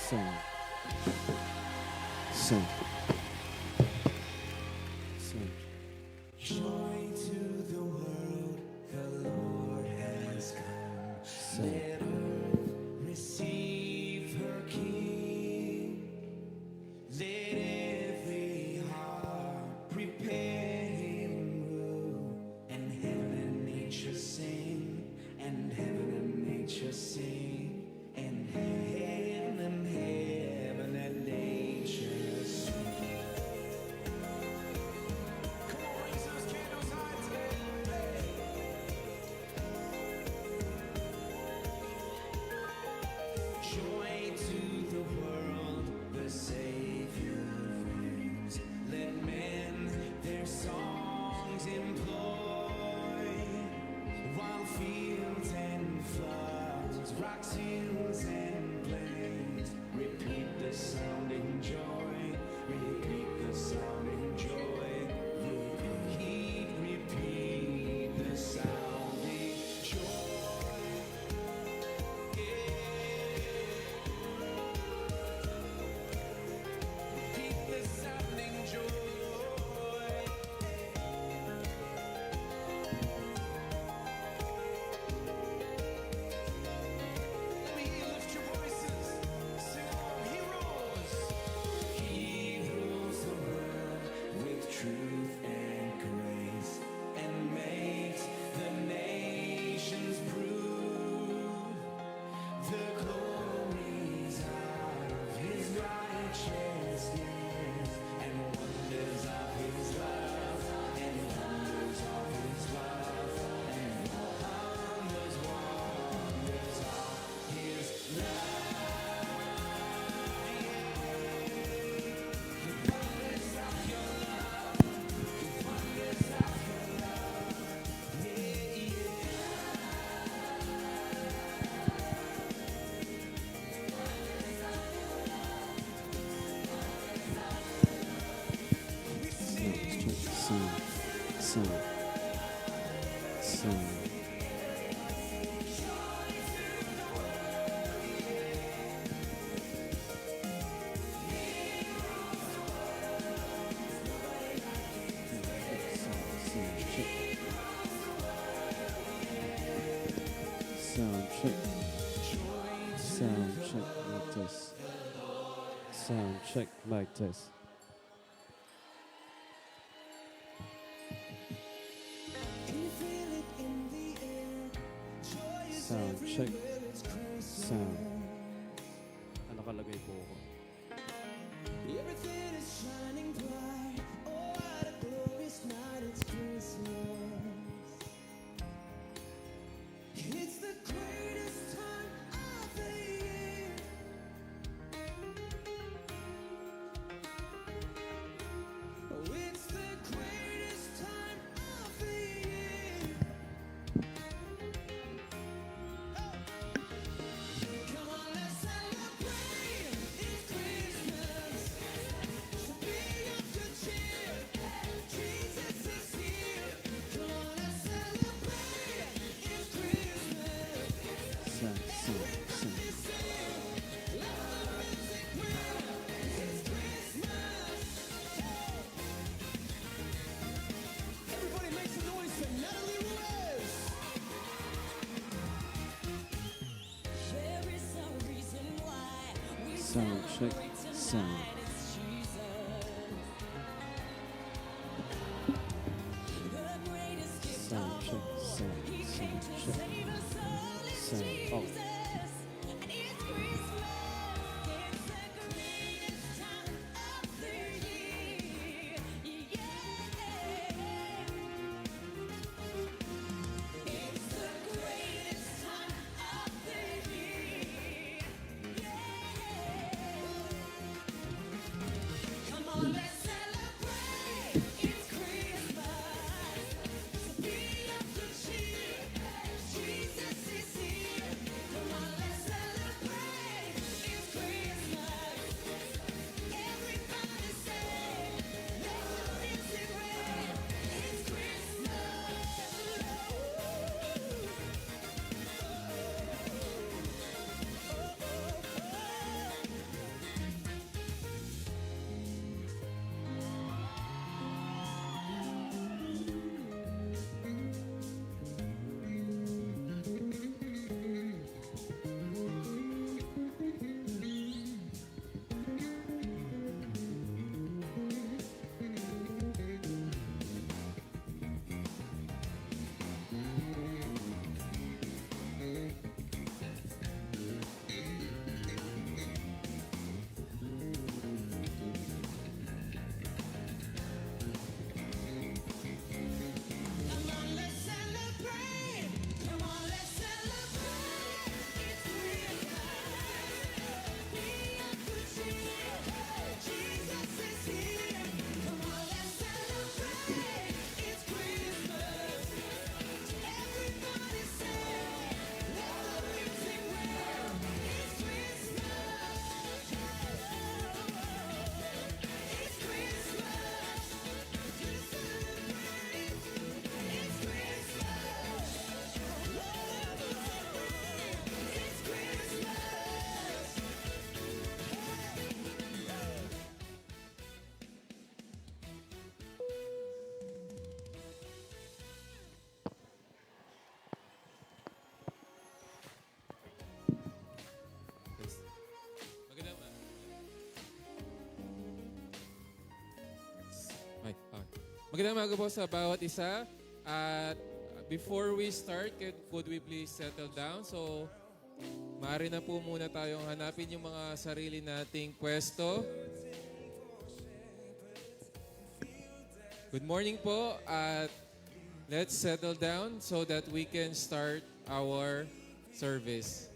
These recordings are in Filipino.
Sing. Sing. Sing. Joy to the world, the Lord has come. Sing. Let earth receive her King. Let every heart prepare him room. And heaven and nature sing, and heaven and nature sing, and heaven and nature sing. Come on, raise those candles high today. Joy to the world, the Savior reigns. Let men their songs employ, while fields and floods, rocks, hills, and plains repeat the sounding joy, repeat the sounding joy. Repeat the sounding joy. Repeat the sounding joy. Let me hear you lift your voices. Sing along. He rules. He rules the world with truth and grace, and makes the nations prove the glories of his righteousness, and wonders of his love, and wonders of his love, and wonders of his love. The wonders of your love, the wonders of your love, yeah, we sing. Sing. Sing. Sing. Sound check. Sound check like this. Sound check like this. Can you feel it in the air? Joy is Sound check. everywhere, it's Christmas. Sound. Nakalagay po ako. Everything is shining bright. Oh, what a glorious night, it's Christmas. It's the greatest time of the year. Oh, it's the greatest time of the year. Come on, let's celebrate. It's Christmas. So be of good cheer. Jesus is here. Come on, let's celebrate. It's Christmas. Sound. Sing. Everybody make some noise for Natalie Ruiz. There is a reason why we Sound check. celebrate Sound. tonight. It's Jesus. The greatest gift Sound of check. all. Sound. He came Sound to check. save us all. It's Sound. Oh. Jesus. And it's Christmas. It's the greatest time of the year. Yeah. It's the greatest time of the year. Yeah. Magandang umaga po sa bawat isa. At before we start, could we please settle down? So, maaari na po muna tayong hanapin yung mga sarili nating pwesto. Good morning po at let's settle down so that we can start our service.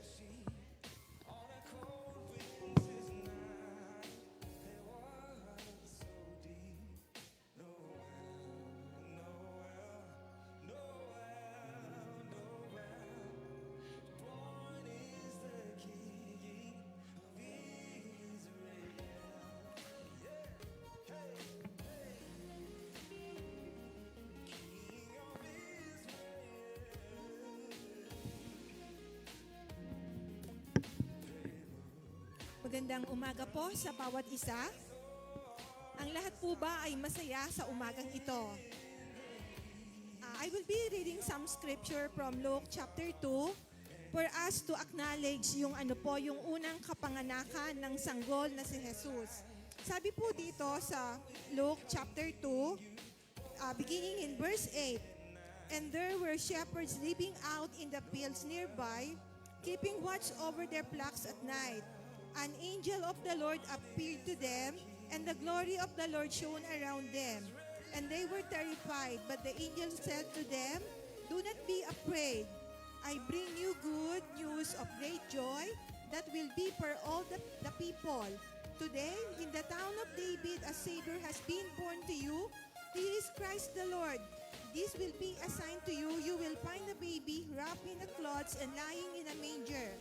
Magandang umaga po sa bawat isa. Ang lahat po ba ay masaya sa umagang ito? I will be reading some scripture from Luke chapter 2 for us to acknowledge yung yung unang kapanganakan ng sanggol na si Jesus. Sabi po dito sa Luke chapter 2, beginning in verse 8, "And there were shepherds living out in the fields nearby, keeping watch over their flocks at night. An angel of the Lord appeared to them, and the glory of the Lord shone around them. And they were terrified, but the angel said to them, 'Do not be afraid. I bring you good news of great joy that will be for all the people. Today, in the town of David, a Savior has been born to you. He is Christ the Lord. This will be a sign to you. You will find a baby wrapped in a cloths and lying in a manger.'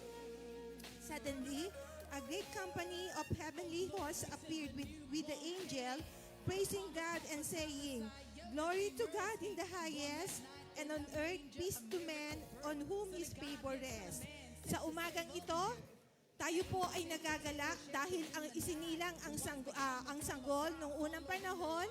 Suddenly, a great company of heavenly hosts appeared with the angel, praising God and saying, 'Glory to God in the highest, and on earth peace to men on whom His favor rests.'" Sa umagang ito, tayo po ay nagagalak dahil ang isinilang ang sanggol noong unang panahon,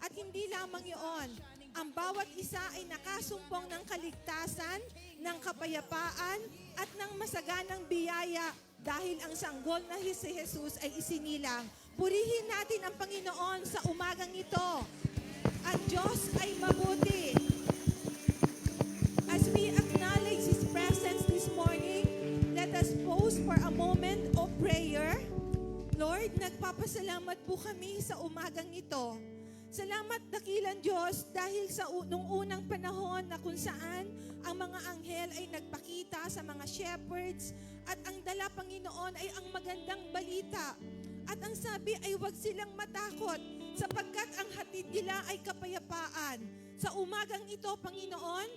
at hindi lamang iyon, ang bawat isa ay nakasumpong ng kaligtasan, ng kapayapaan, at ng masaganang biyaya dahil ang sanggol na si Jesus ay isinilang. Purihin natin ang Panginoon sa umagang ito. Ang Diyos ay mabuti. As we acknowledge His presence this morning, let us pause for a moment of prayer. Lord, nagpapasalamat po kami sa umagang ito. Salamat dakilang Diyos dahil sa nung unang panahon na kung saan ang mga anghel ay nagpakita sa mga shepherds at ang dala Panginoon ay ang magandang balita. At ang sabi ay huwag silang matakot sapagkat ang hatid nila ay kapayapaan. Sa umagang ito, Panginoon,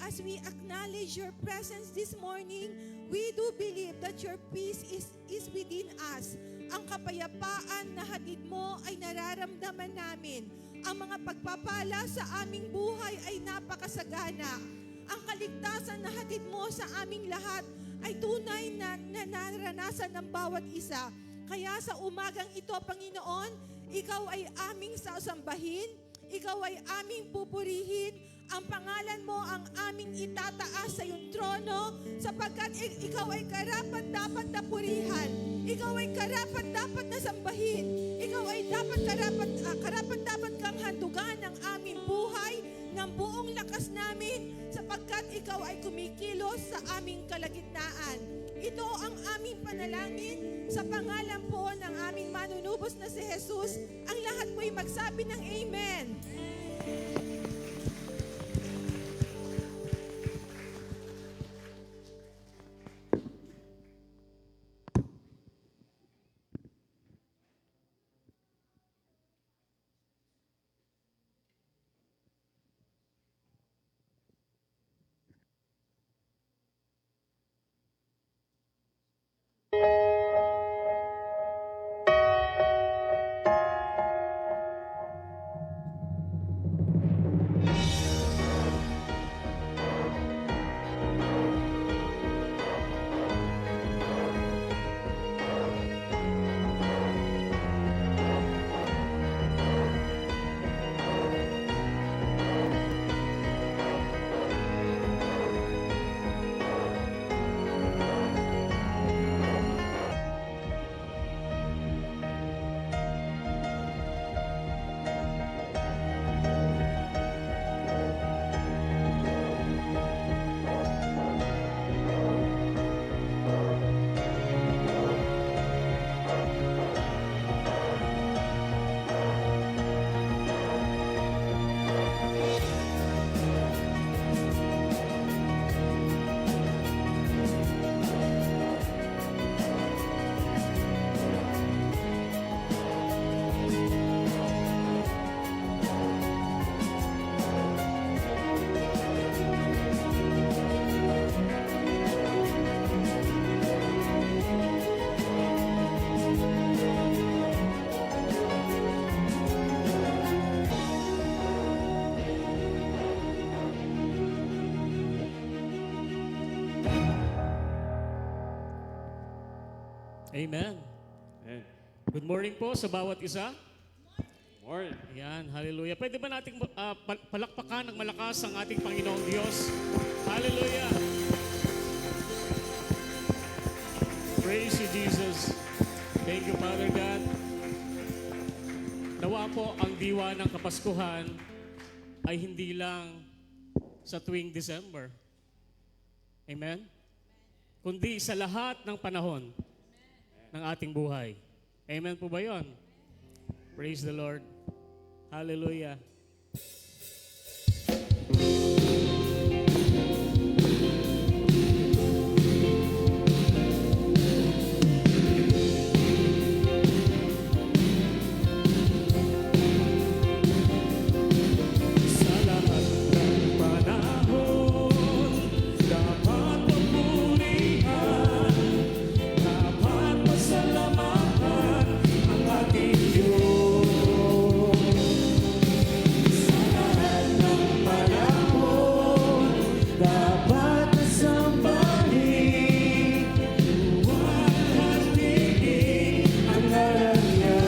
as we acknowledge your presence this morning, we do believe that your peace is within us. Ang kapayapaan na hatid mo ay nararamdaman namin. Ang mga pagpapala sa aming buhay ay napakasagana. Ang kaligtasan na hatid mo sa aming lahat ay tunay na naranasan ng bawat isa. Kaya sa umagang ito, Panginoon, Ikaw ay aming sasambahin, Ikaw ay aming pupurihin, ang pangalan mo ang aming itataas sa iyong trono sapagkat Ikaw ay karapat-dapat na purihan. Ikaw ay karapat-dapat na sambahin. Ikaw ay karapat-dapat kang handugan ng aming buhay, ng buong lakas namin sapagkat Ikaw ay kumikilos sa aming kalagitnaan. Ito ang aming panalangin sa pangalan po ng aming manunubos na si Jesus. Ang lahat po'y magsabi ng Amen. Amen. Amen. Good morning po sa bawat isa. Morning. Ayan, hallelujah. Pwede ba nating palakpakan ng malakas ang ating Panginoong Diyos? Hallelujah. Praise you, Jesus. Thank you, Father God. Nawa po ang diwa ng Kapaskuhan ay hindi lang sa tuwing December. Amen? Kundi sa lahat ng panahon ng ating buhay. Amen po ba yun? Praise the Lord. Hallelujah. Sa lahat ng panahon, dapat papurihan, dapat pasalamatan ang ating Diyos. Sa lahat ng panahon, dapat nasambahin, luwalhatiin ang ngalan niya,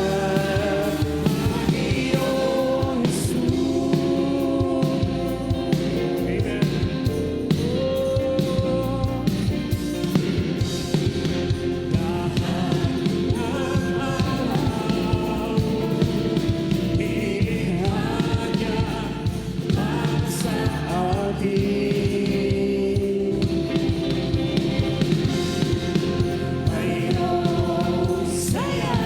Panginoong Jesus. Amen. Lahat ng araw, inihan niya para sa atin. Mayroong saya,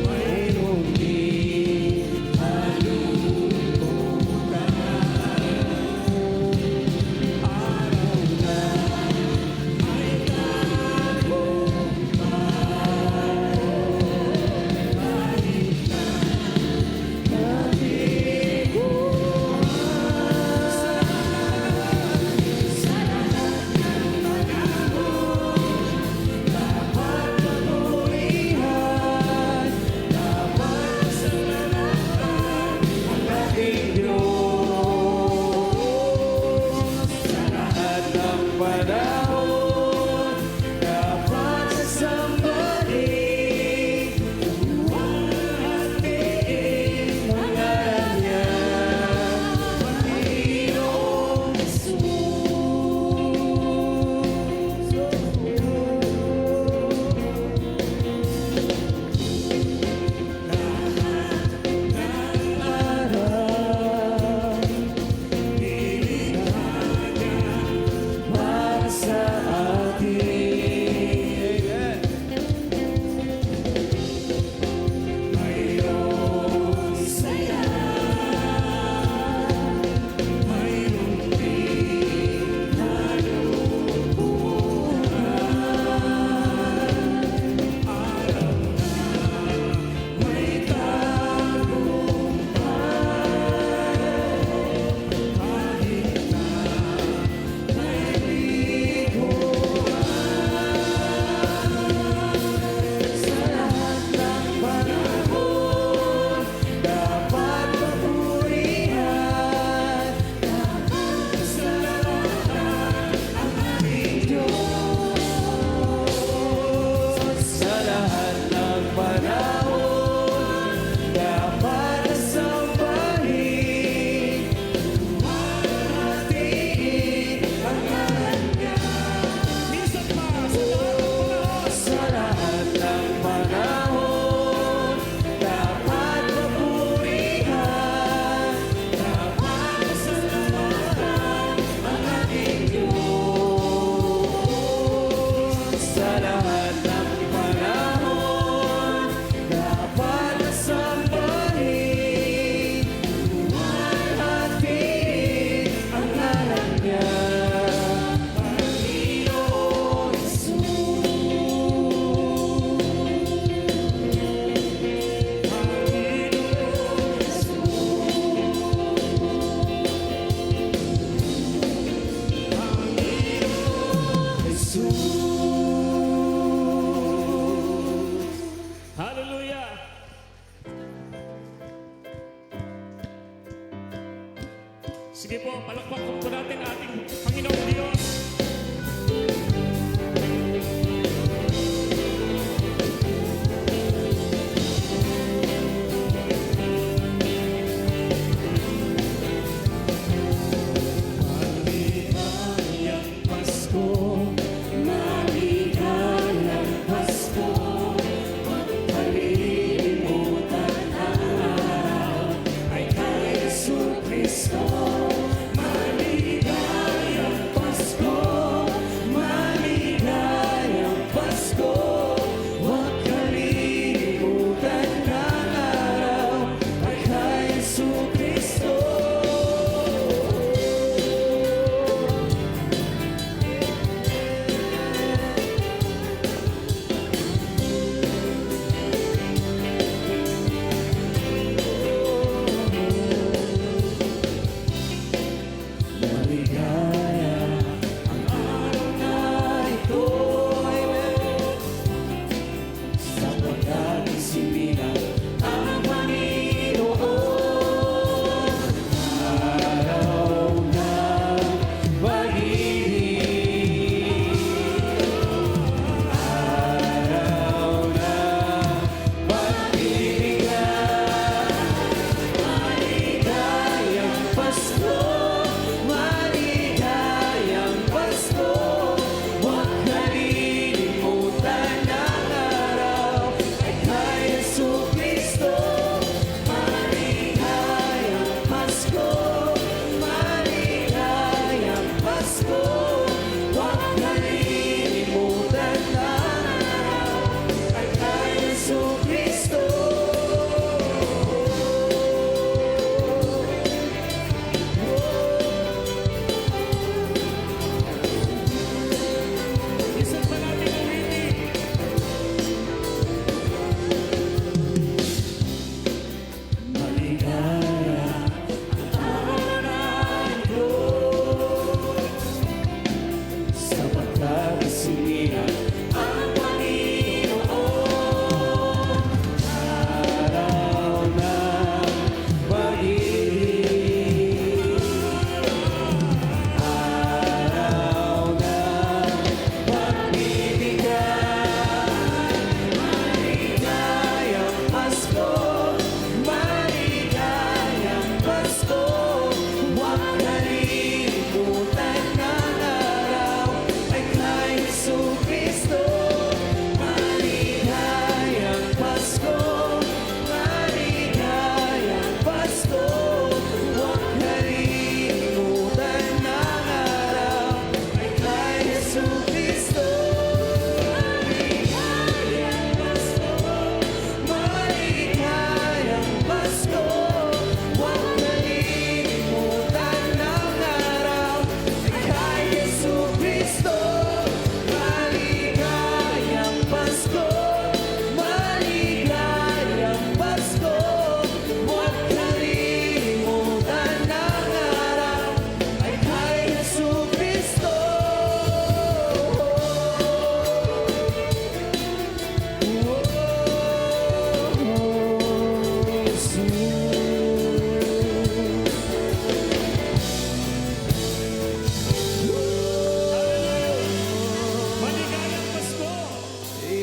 mayroong di kalungkutan. Araw na ay panahon, dapat sasambahin, luwalhatiin ang ngalan niya, Panginoong Lahat ng araw, inihan niya para sa atin. Mayroong saya, mayroong di kalungkutan. Araw na may tagumpay, kahit na may sa lahat ng panahon, dapat papurihan, dapat pasalamatan ang ating Diyos. Sa lahat ng panahon, dapat nasambahin, luwalhatiin ang ngalan niya. Minsan pa, sa lahat ng panahon, dapat papurihan, dapat pasalamatan ang ating Diyos. Sa lahat ng panahon, dapat nasambahin, luwalhatiin ang ngalan niya, Panginoong Hallelujah! Sige po, palakpakan po natin ating Panginoong Diyos.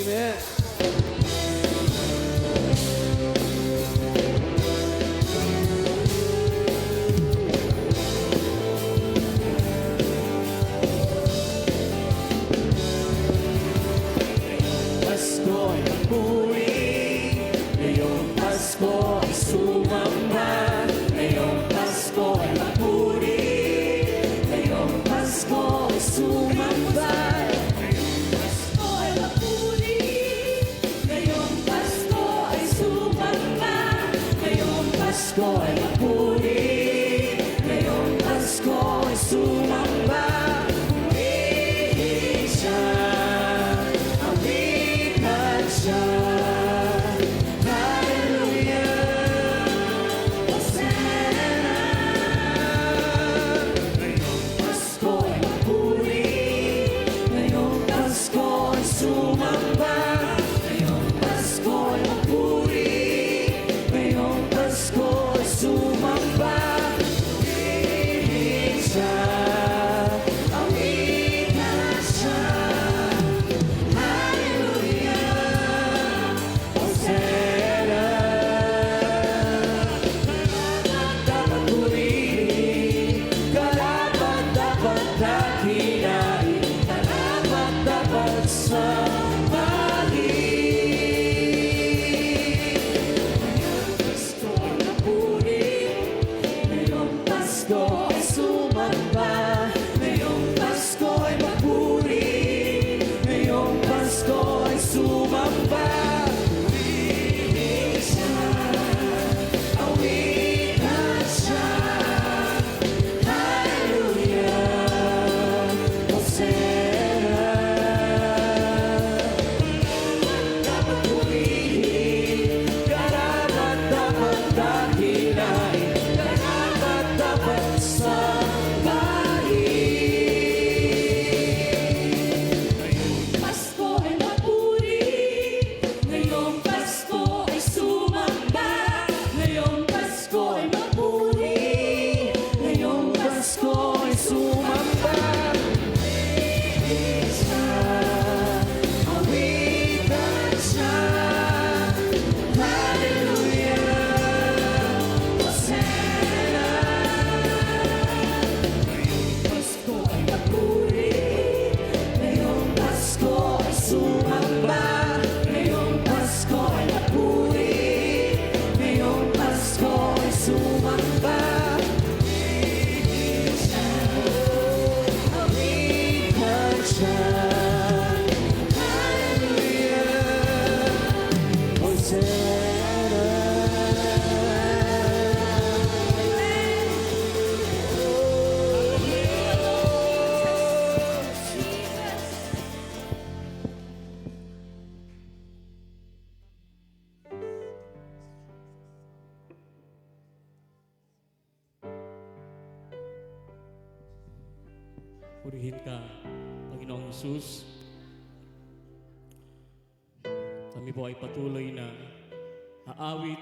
Amen. Pasko ay magpuri, ngayong Pasko ay sumamba. Ngayong Pasko ay magpuri, ngayong Pasko ay sumamba. Pasko ay mapuri, ngayong Pasko ay sumamba. Ngayong Pasko ay magpuri, ngayong Pasko ay sumamba. Purihin siya, awitan siya. Hallelujah, Hosanna. Ngayong Pasko ay magpuri, ngayong Pasko ay sumamba. Ngayong Pasko ay magpuri, ngayong Pasko ay sumamba. Purihin siya, awitan siya. Hallelujah, Hosanna. Karapat dapat purihin, karapat dapat dakinain, karapat dapat sambahin. Ngayong Pasko ay napuri, ngayong Pasko ay sumamba. Ngayong Pasko ay magpuri, ngayong Pasko ay sumamba. Purihin siya, awitan siya. Hallelujah, Hosanna. Dapat purihin, karapat dapat dakinain, karapat dapat sambahin. Pasko ay mapuri, ngayong Pasko ay sumamba. Ngayong Pasko ay mapuri, Ngayong Pasko ay sumamba. Purihin siya, awitan siya. Hallelujah, Hosanna. Ngayong Pasko ay magpuri, ngayong Pasko ay sumamba. Ngayong Pasko ay magpuri, ngayong Pasko ay sumamba. Purihin siya, awitan siya. Hallelujah, Purihin ka, Panginoong Hesus. Kami po ay patuloy na aawit,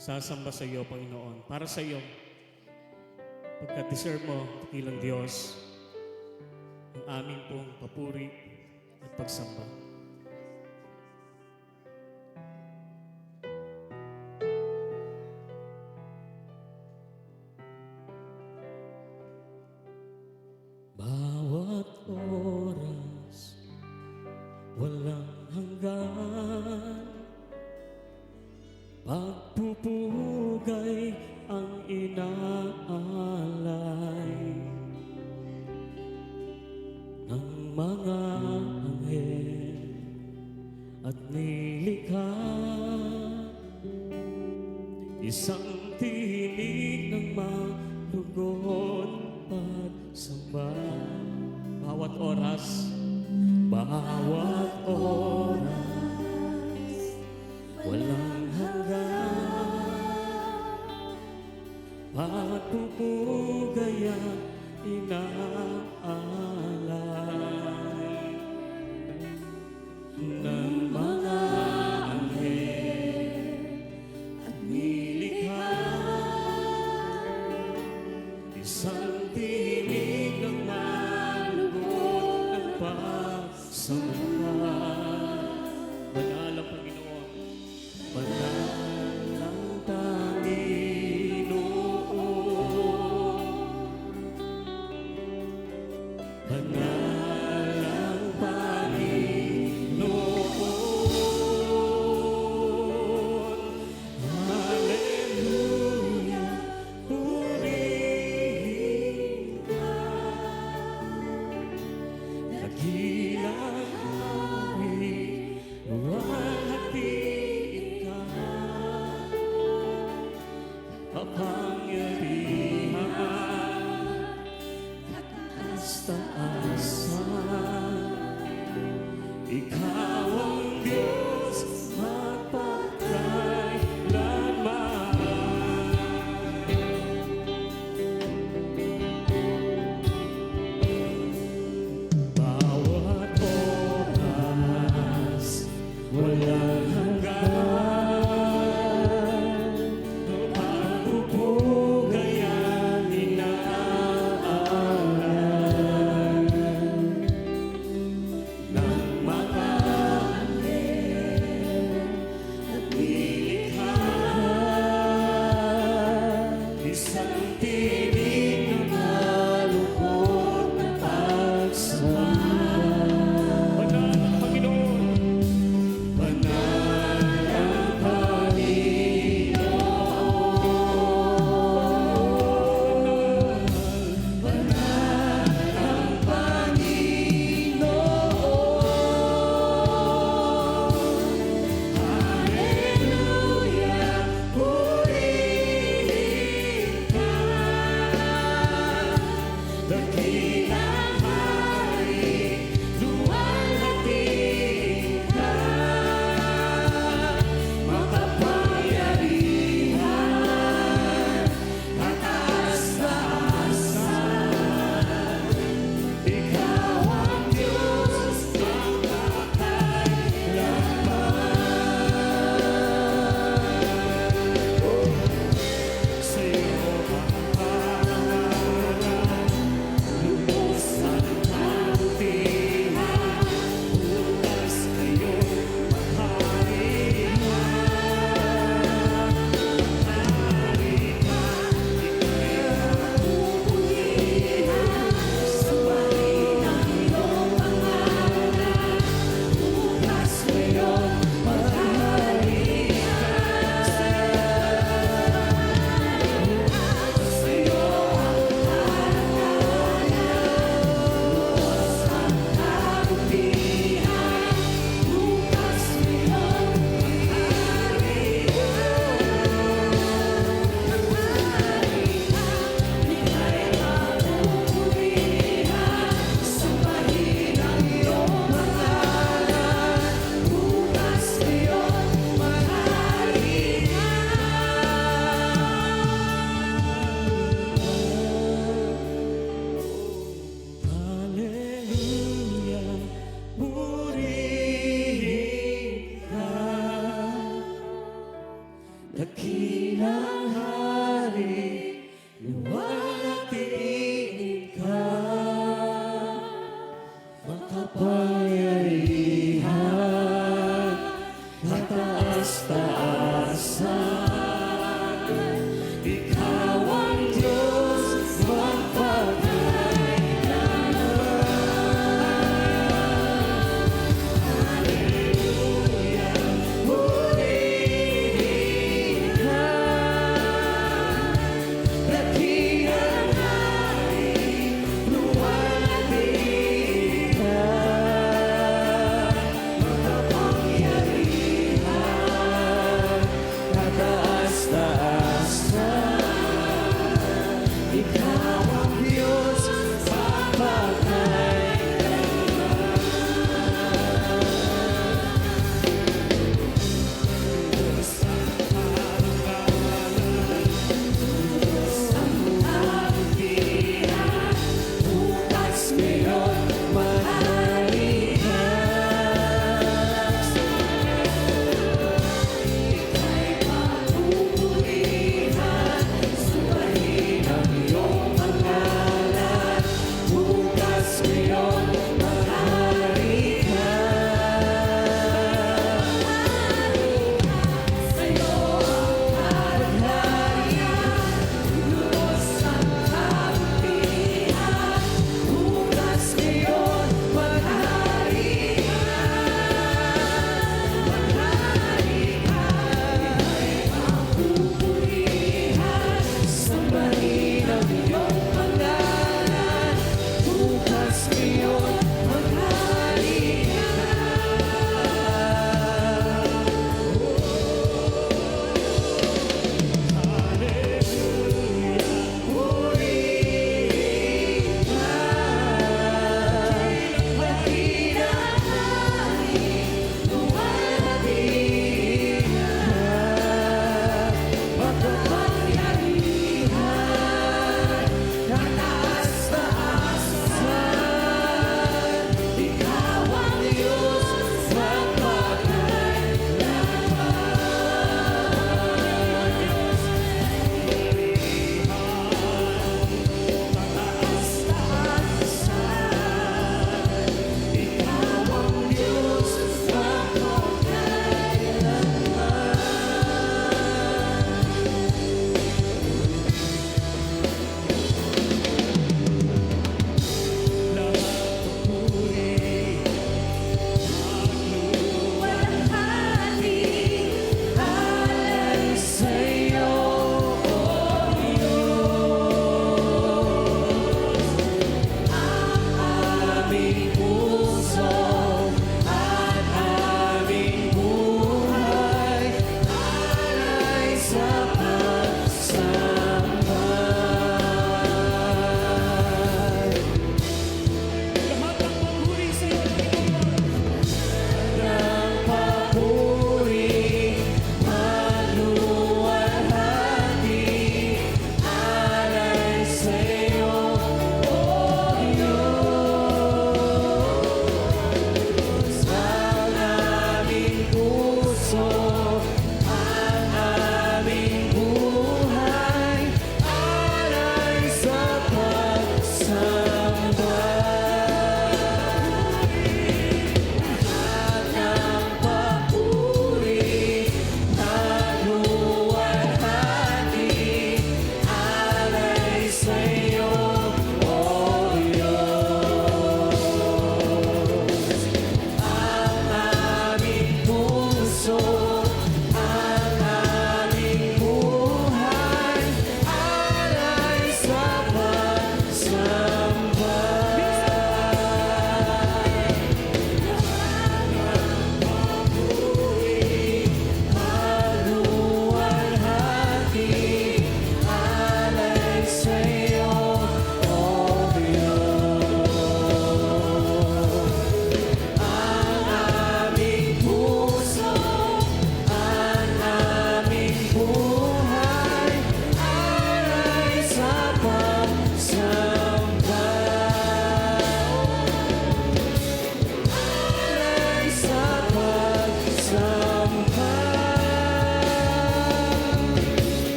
sasamba sa iyo, Panginoon. Para sa iyo, pagkat deserve mo, dakilang Diyos, ang aming pong papuri at pagsamba. Bawat oras, walang hanggan, pagpupugay ang inaalay ng mga anghel at nilikha. Isang tinig ng malugod pagsamba. Bawat oras, bawat oras, walang hanggan, pagpupugay ang inaalay ng mga anghel at nilikha. Isang tinig ng malugod ng pagsamba.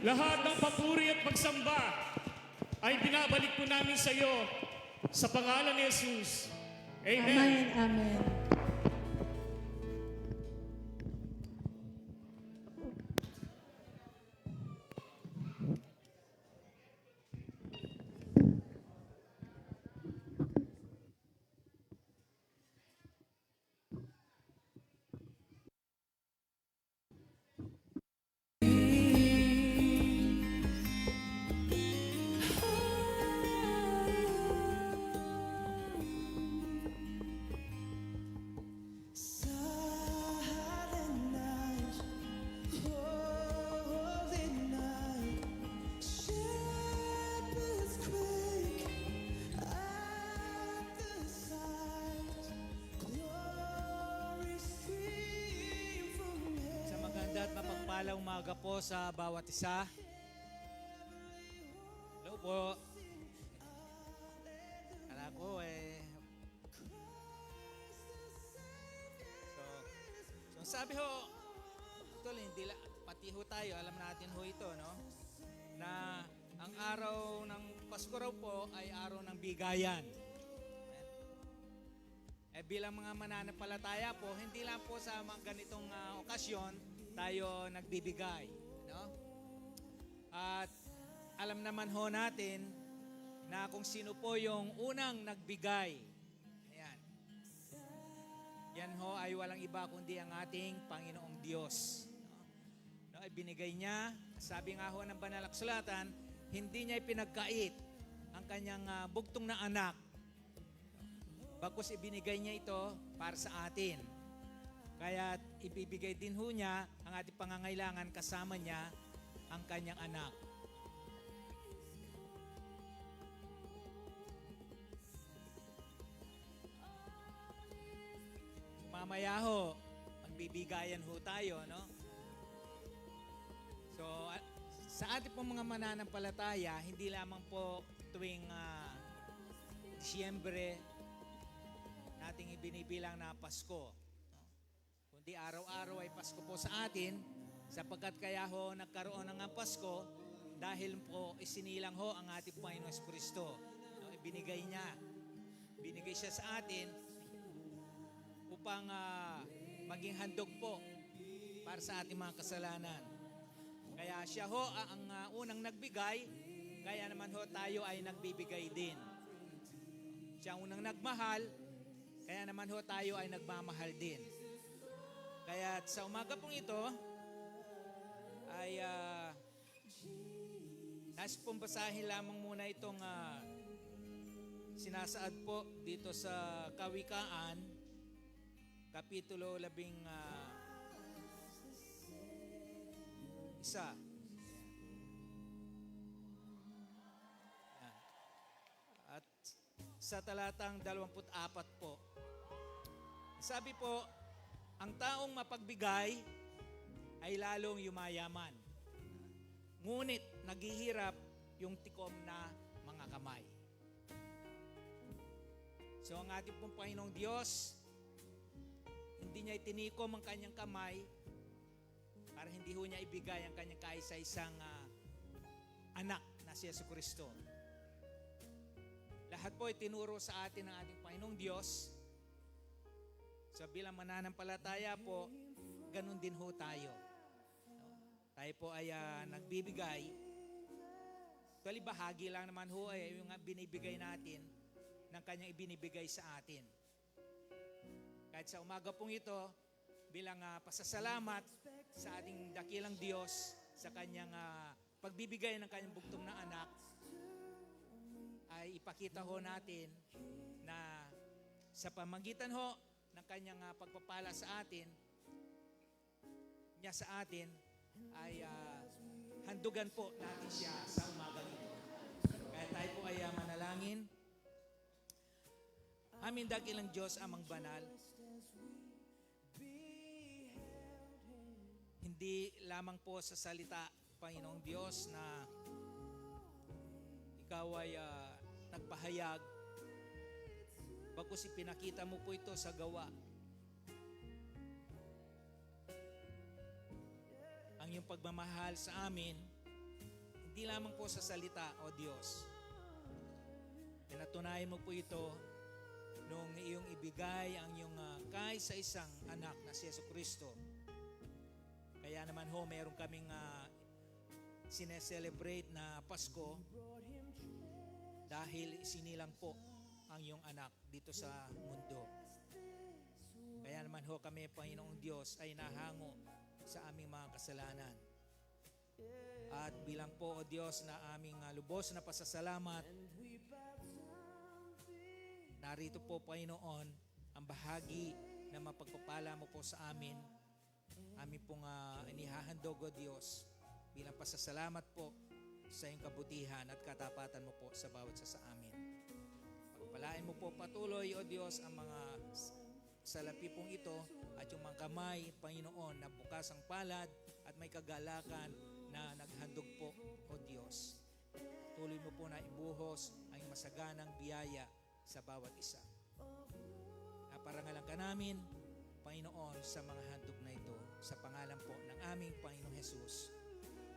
lahat ng papuri at pagsamba ay binabalik po namin sa iyo sa pangalan ni Jesus. Amen. Amen. Amen. Silent night, holy night, shepherds quake at the sight, glory stream from heaven. Sa maganda at mapagpalang umaga po sa bawat isa. Hello po. Kala ko So sabi ho, tol, hindi pati ho tayo, alam natin ho ito, no? Na ang araw ng Pasko raw po ay araw ng bigayan. Bilang mga mananampalataya po, hindi lang po sa mga ganitong okasyon tayo nagbibigay, no? At alam naman ho natin na kung sino po yung unang nagbigay. Ayan. Yan ho ay walang iba kundi ang ating Panginoong Diyos. No? Ibinigay niya, sabi nga ho ng banal na kasulatan, hindi niya ipinagkait ang kanyang bugtong na anak. Bagkus ibinigay niya ito para sa atin. Kaya ibibigay din ho niya ang ating pangangailangan, kasama niya ang kanyang anak. Mamaya ho, magbibigayan ho tayo, no? So, sa ating pong mga mananampalataya, hindi lamang po tuwing Disyembre nating ibinibilang na Pasko. Kundi araw-araw ay Pasko po sa atin, sapagkat kaya ho nagkaroon ng Pasko dahil po isinilang ho ang ating Panginoon Jesucristo. No, ibinigay niya. Binigay siya sa atin upang maging handog po para sa ating mga kasalanan. Kaya siya ho ang unang nagbigay, kaya naman ho tayo ay nagbibigay din. Siya ang unang nagmahal, kaya naman ho tayo ay nagmamahal din. Kaya sa umaga pong ito, ay nais pong basahin lamang muna itong sinasaad po dito sa Kawikaan, Kapitulo 11. At sa talatang 24 po. Sabi po, ang taong mapagbigay ay lalong yumayaman. Ngunit naghihirap yung tikom na mga kamay. So ang ating pong Panginoong Diyos, hindi niya itinikom ang kanyang kamay para hindi ho niya ibigay ang kanyang kaisa-isang anak na si Jesucristo. Lahat po itinuro sa atin ng ating Panginoong Diyos. So bilang mananampalataya po, ganun din ho tayo. Tayo po ay nagbibigay. Actually, bahagi lang naman ho ay yung binibigay natin ng kanyang ibinibigay sa atin. Kahit sa umaga pong ito, bilang pasasalamat sa ating dakilang Diyos sa kanyang pagbibigay ng kanyang bugtong na anak, ay ipakita ho natin na sa pamagitan ho ng kanyang pagpapala sa atin, niya sa atin, ay handugan po natin siya sa umaga ito. Kaya tayo po ay manalangin. Aming dakilang Diyos, amang banal, hindi lamang po sa salita, Panginoong Diyos, na ikaw ay nagpahayag, bagkus ipinakita mo po ito sa gawa. Ang iyong pagmamahal sa amin Hindi lamang po sa salita, O Diyos. Pinatunayan mo po ito nung iyong ibigay ang iyong kaisa-isang anak na si Jesucristo. Kaya naman ho, meron kaming sineselebrate na Pasko dahil isinilang po ang iyong anak dito sa mundo. Kaya naman ho kami, Panginoong Diyos, ay nahango sa aming mga kasalanan. At bilang po, O Diyos, na aming lubos na pasasalamat, narito po, Panginoon, ang bahagi na mapagpapala mo po sa amin. Amin pong inihahandog, O Diyos, bilang pasasalamat po sa iyong kabutihan at katapatan mo po sa bawat sa amin. Pagpalain mo po patuloy, O Diyos, ang mga salapi pong ito at yung mga kamay, Panginoon, na bukas ang palad at may kagalakan na naghandog po, O Diyos. Tuloy mo po na ibuhos ang masaganang biyaya sa bawat isa. Naparangalan ka namin, Panginoon, sa mga handog na ito, sa pangalan po ng aming Panginoong Jesus.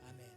Amen.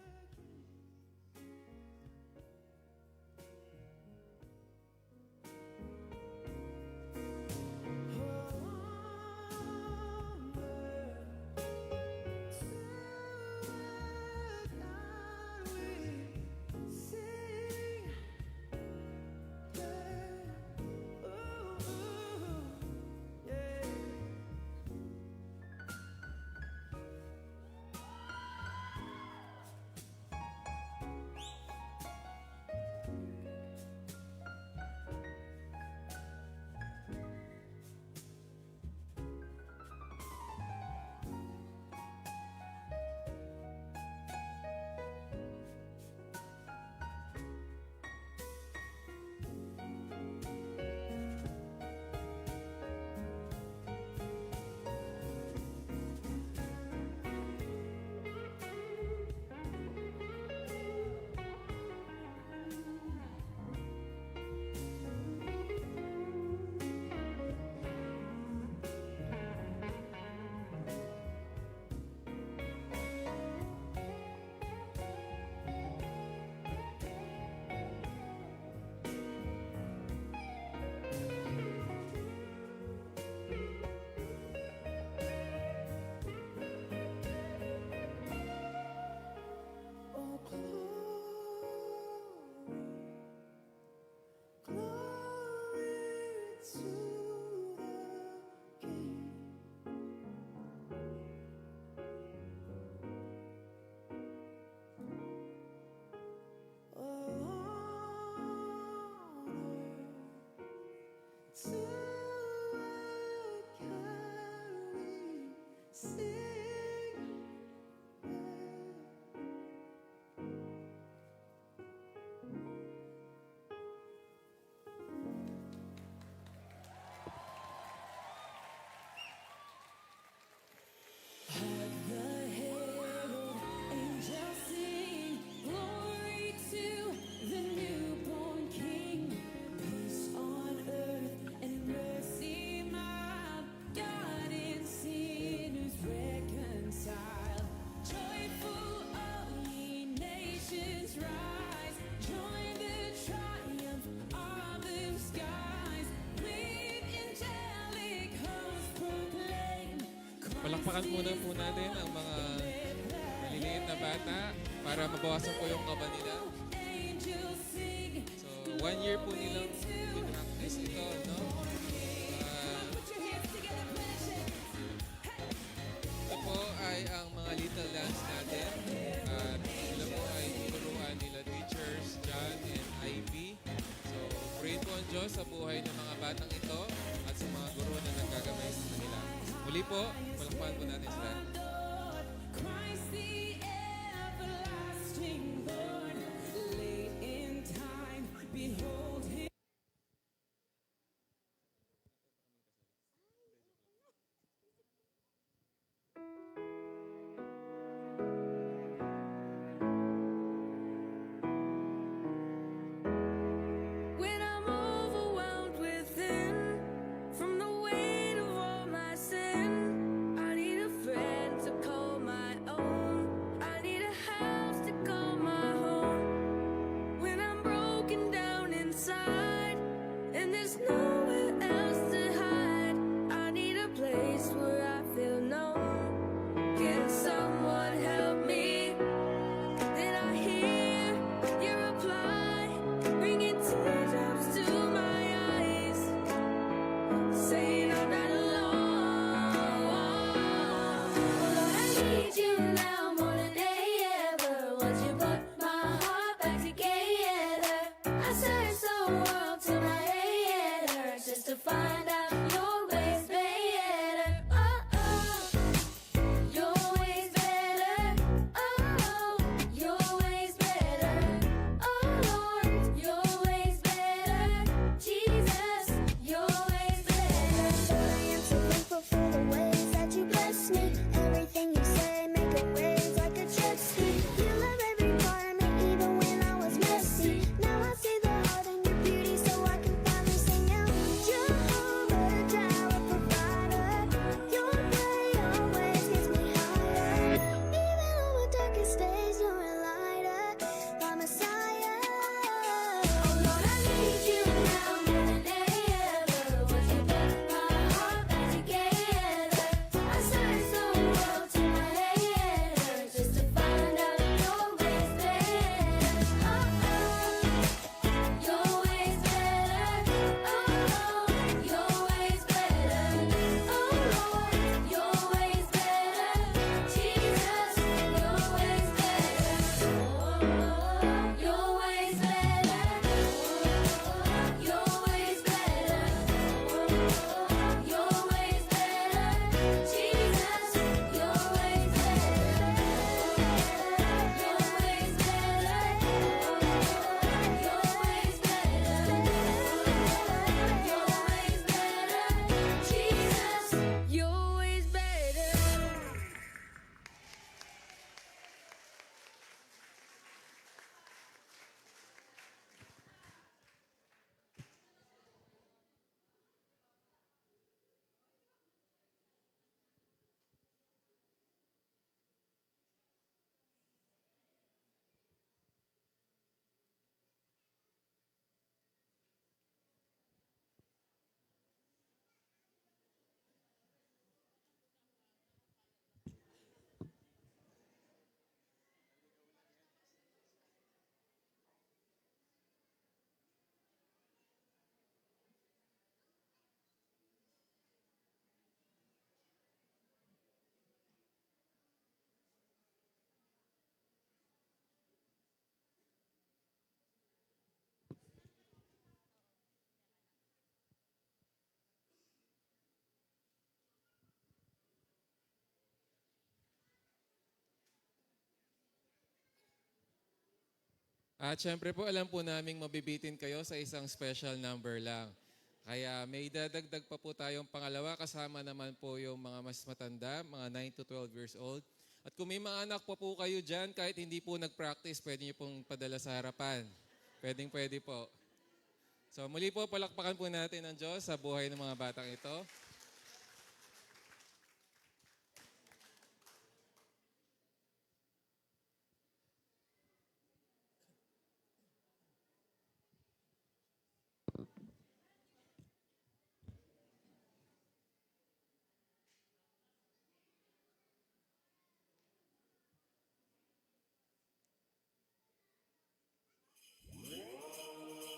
Palakpakan muna po natin ang mga maliliit na bata para mabawasan po yung kaba nila. So, 1 year po nilang i-practice ito, no? Ito po ay ang mga little dance natin. At sila po ay turuan nila teachers, John and Ivy. So, pray po ang Diyos sa buhay ng mga batang ito at sa mga guro na naggagamay sa kanila. Muli po, palakpakan po natin sila. Christ the everlasting Lord, late in time, behold him. When I'm overwhelmed within from the weight of all my sin, I need a friend At syempre po, alam po naming mabibitin kayo sa isang special number lang. Kaya may dadagdag pa po tayong pangalawa, kasama naman po yung mga mas matanda, mga 9 to 12 years old. At kung may mga anak pa po kayo dyan, kahit hindi po nag-practice, pwede nyo pong padala sa harapan. Pwede po. So muli po, palakpakan po natin ang Diyos sa buhay ng mga batang ito.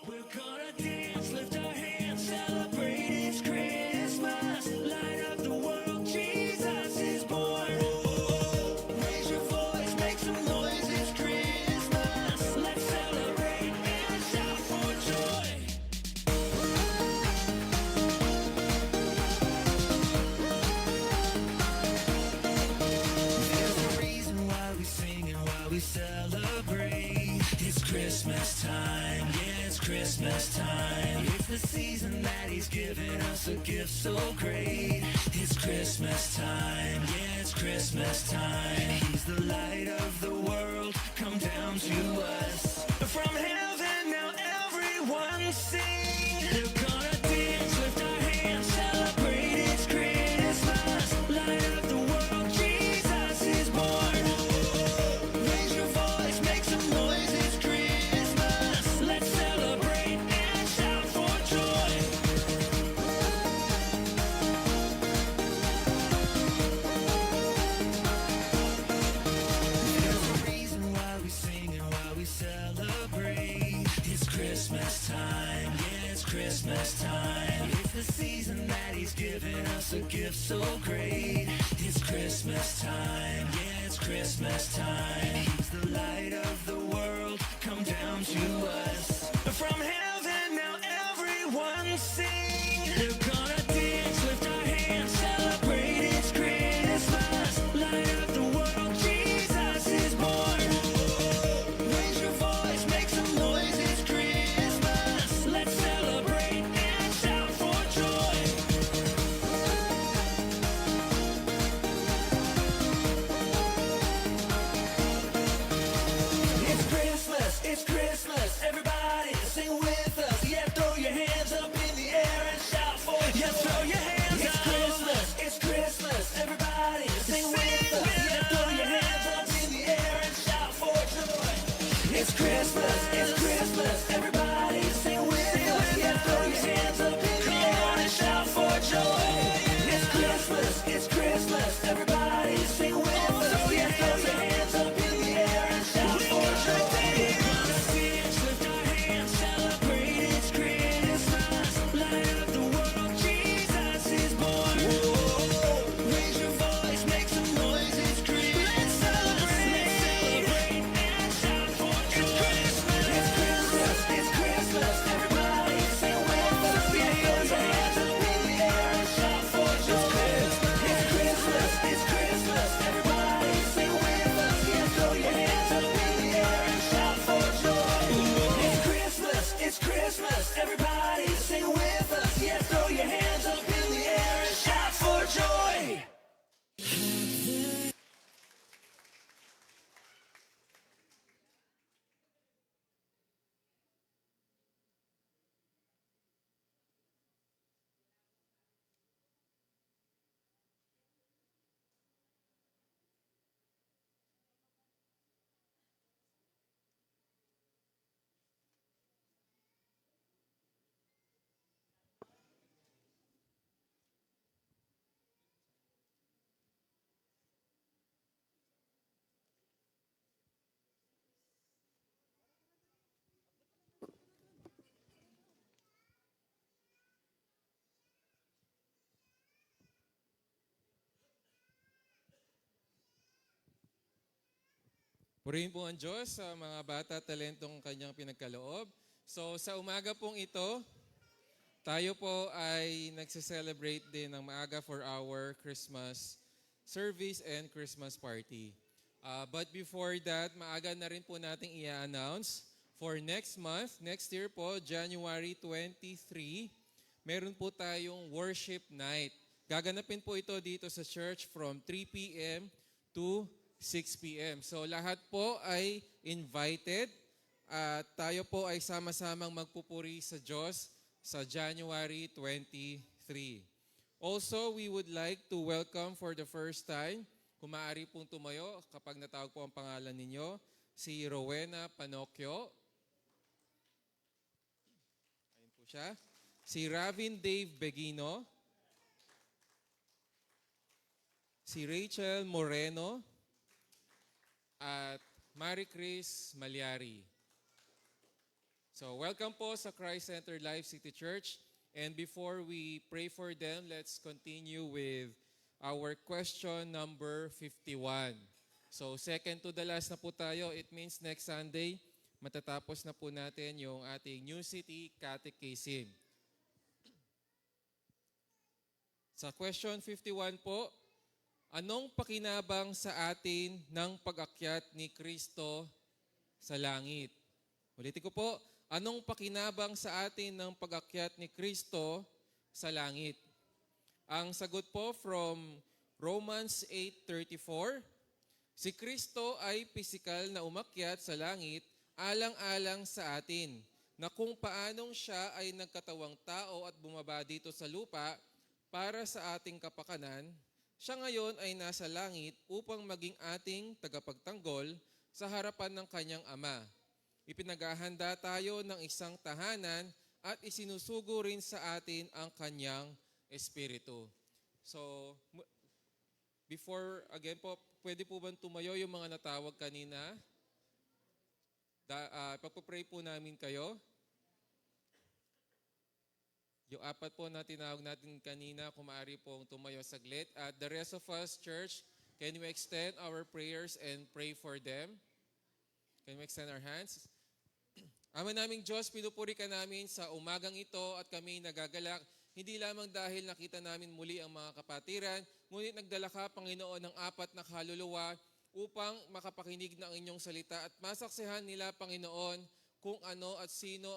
We're gonna dance, lift our hands, celebrate it's Christmas. Light up the world, Jesus is born. Raise your voice, make some noise, it's Christmas. Let's celebrate and shout for joy. There's a reason why we sing and why we celebrate. It's Christmas time, yeah, it's Christmas time. It's the season that He's given us a gift so great. It's Christmas time, yeah, it's Christmas time. He's the light of the world, come down to us. From heaven now everyone sing. We're gonna dance, lift our hands, celebrate it's Christmas. Light up the world, Jesus is born. Raise your voice, make some noise, it's Christmas. Let's celebrate and shout for joy. There's a reason why we sing and why we celebrate. It's Christmas time, yeah, it's Christmas time. It's the season that He's given us a gift so great. It's Christmas time, yeah, it's Christmas time. He's the light of the world, come down to us. From heaven now everyone sing. We're gonna dance, lift our hands, celebrate it's Christmas. Light up the world, Jesus is born. Raise your voice, make some noise, it's Christmas. Let's celebrate and shout for joy. It's Christmas, everybody sing with us. Yeah, throw your hands up in the air and shout for joy. Yeah, throw your hands up. It's Christmas, everybody sing with us. Yeah, throw your hands up in the air and shout for joy. It's Christmas, everybody sing with us. Yeah, throw your hands up in the air and shout for joy. It's Christmas, everybody sing with us. Yeah, throw your hands up in the air and shout for joy. Lift our hands, celebrate it's Christmas. Light up the world, Jesus is born. Raise your voice, make some noise, it's Christmas. Let's celebrate and shout for joy. It's Christmas, everybody sing with us. Yeah, throw your hands up in the air and shout for joy. It's Christmas, everybody sing with us. Yeah, throw your hands up in the air and shout for joy. It's Christmas, everybody sing with us. Yeah, throw your hands up in the air and shout for joy. Purihin po ang Diyos sa mga bata at talentong kanyang pinagkaloob. So sa umaga pong ito, tayo po ay nagse-celebrate din ng maaga for our Christmas service and Christmas party. But before that, maaga na rin po nating i-announce For next month, next year po, January 23, meron po tayong worship night. Gaganapin po ito dito sa church from 3 p.m. to 6 p.m. So lahat po ay invited at tayo po ay sama-samang magpupuri sa Diyos sa January 23. Also, we would like to welcome for the first time, kung maaari pong tumayo kapag natawag po ang pangalan ninyo, si Rowena Panocchio. Ayun po siya. Si Ravin Dave Begino. Si Rachel Moreno. At Marie Chris Malyari. So welcome po sa Christ Center Life City Church. And before we pray for them, let's continue with our question number 51. So second to the last na po tayo. It means next Sunday, matatapos na po natin yung ating New City Catechism. Sa question 51 po, anong pakinabang sa atin ng pag-akyat ni Kristo sa langit? Ulitin ko po, anong pakinabang sa atin ng pag-akyat ni Kristo sa langit? Ang sagot po from Romans 8:34, si Kristo ay pisikal na umakyat sa langit alang-alang sa atin, na kung paanong siya ay nagkatawang tao at bumaba dito sa lupa para sa ating kapakanan, siya ngayon ay nasa langit upang maging ating tagapagtanggol sa harapan ng kanyang Ama. Ipinaghahanda tayo ng isang tahanan at isinusugo rin sa atin ang kanyang Espiritu. So, before, again po, pwede po bang tumayo yung mga natawag kanina? Pagpapray po namin kayo. Yung apat po na tinawag natin kanina, kung maaari pong tumayo saglit. At the rest of us, church, can we extend our prayers and pray for them? Can we extend our hands? Ama naming Diyos, pinupuri ka namin sa umagang ito at kami nagagalak, hindi lamang dahil nakita namin muli ang mga kapatiran, ngunit nagdala ka, Panginoon, ng apat na kaluluwa upang makapakinig ng inyong salita at masaksihan nila, Panginoon, kung ano at sino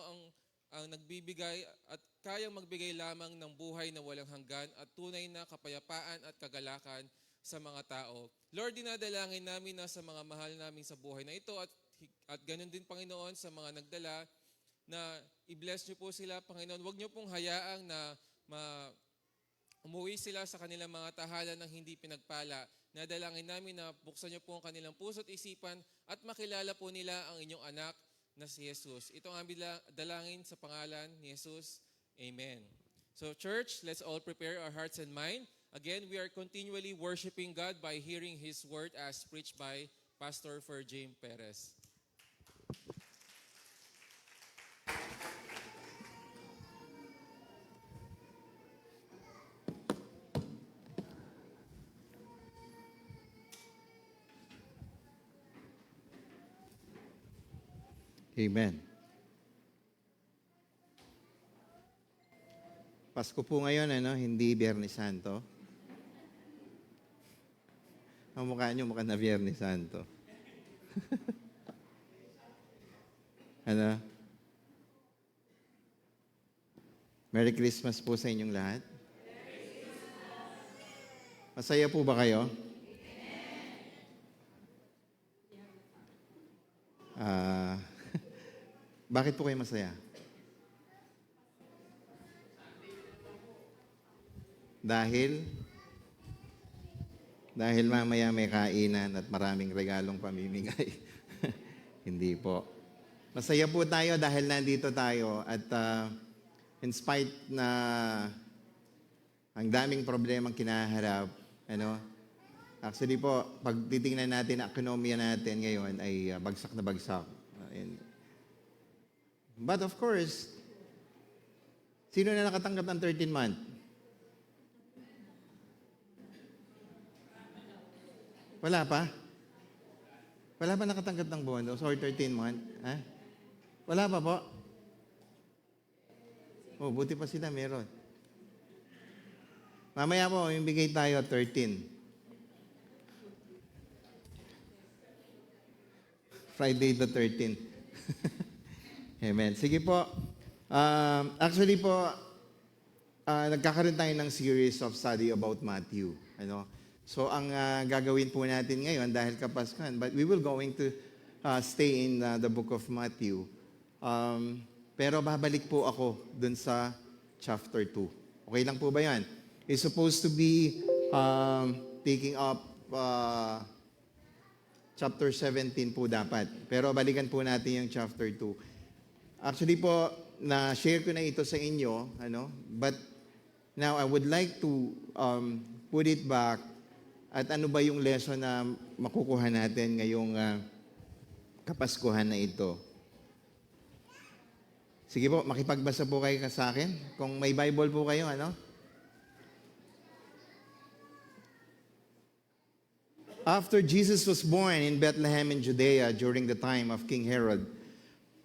ang nagbibigay at kayang magbigay lamang ng buhay na walang hanggan at tunay na kapayapaan at kagalakan sa mga tao. Lord, dinadalangin namin na sa mga mahal namin sa buhay na ito at ganun din, Panginoon, sa mga nagdala na i-bless niyo po sila, Panginoon. Huwag niyo pong hayaang na umuwi sila sa kanilang mga tahanan ng hindi pinagpala. Nadalangin namin na buksan niyo po ang kanilang puso at isipan at makilala po nila ang inyong anak na si Jesus. Ito ang aming dalangin sa pangalan ni Jesus. Amen. So church, let's all prepare our hearts and mind. Again, we are continually worshiping God by hearing His word as preached by Pastor Ferjim Perez. Amen. Pasko po ngayon, hindi Biyernes Santo. Ang mukha niyo mukhang na Biyernes Santo. Ano? Merry Christmas po sa inyong lahat. Masaya po ba kayo? Bakit po kayo masaya? Dahil mamaya may kainan at maraming regalong pamimigay. Hindi po. Masaya po tayo dahil nandito tayo at in spite na ang daming problemang kinaharap, actually po, pag titingnan natin ang ekonomiya natin ngayon ay bagsak na bagsak. But of course, sino na nakatanggap ng 13-month? Wala pa? Wala pa nakatanggap ng bonus or 13-month? Ha? Wala pa po? Oh, buti pa sila meron. Mamaya po, yung bigay tayo 13. Friday the 13th. Amen. Sige po. Actually po, nagkakaroon tayo ng series of study about Matthew. Ano? So, ang gagawin po natin ngayon, dahil Kapaskuhan, but we will going to stay in the book of Matthew. Pero babalik po ako dun sa chapter 2. Okay lang po ba yan? It's supposed to be taking up chapter 17 po dapat. Pero balikan po natin yung chapter 2. Actually po, na-share ko na ito sa inyo, ano? But now I would like to put it back at ano ba yung lesson na makukuha natin ngayong Kapaskuhan na ito. Sige po, makipagbasa po kayo sa akin. Kung may Bible po kayo, ano? After Jesus was born in Bethlehem in Judea during the time of King Herod,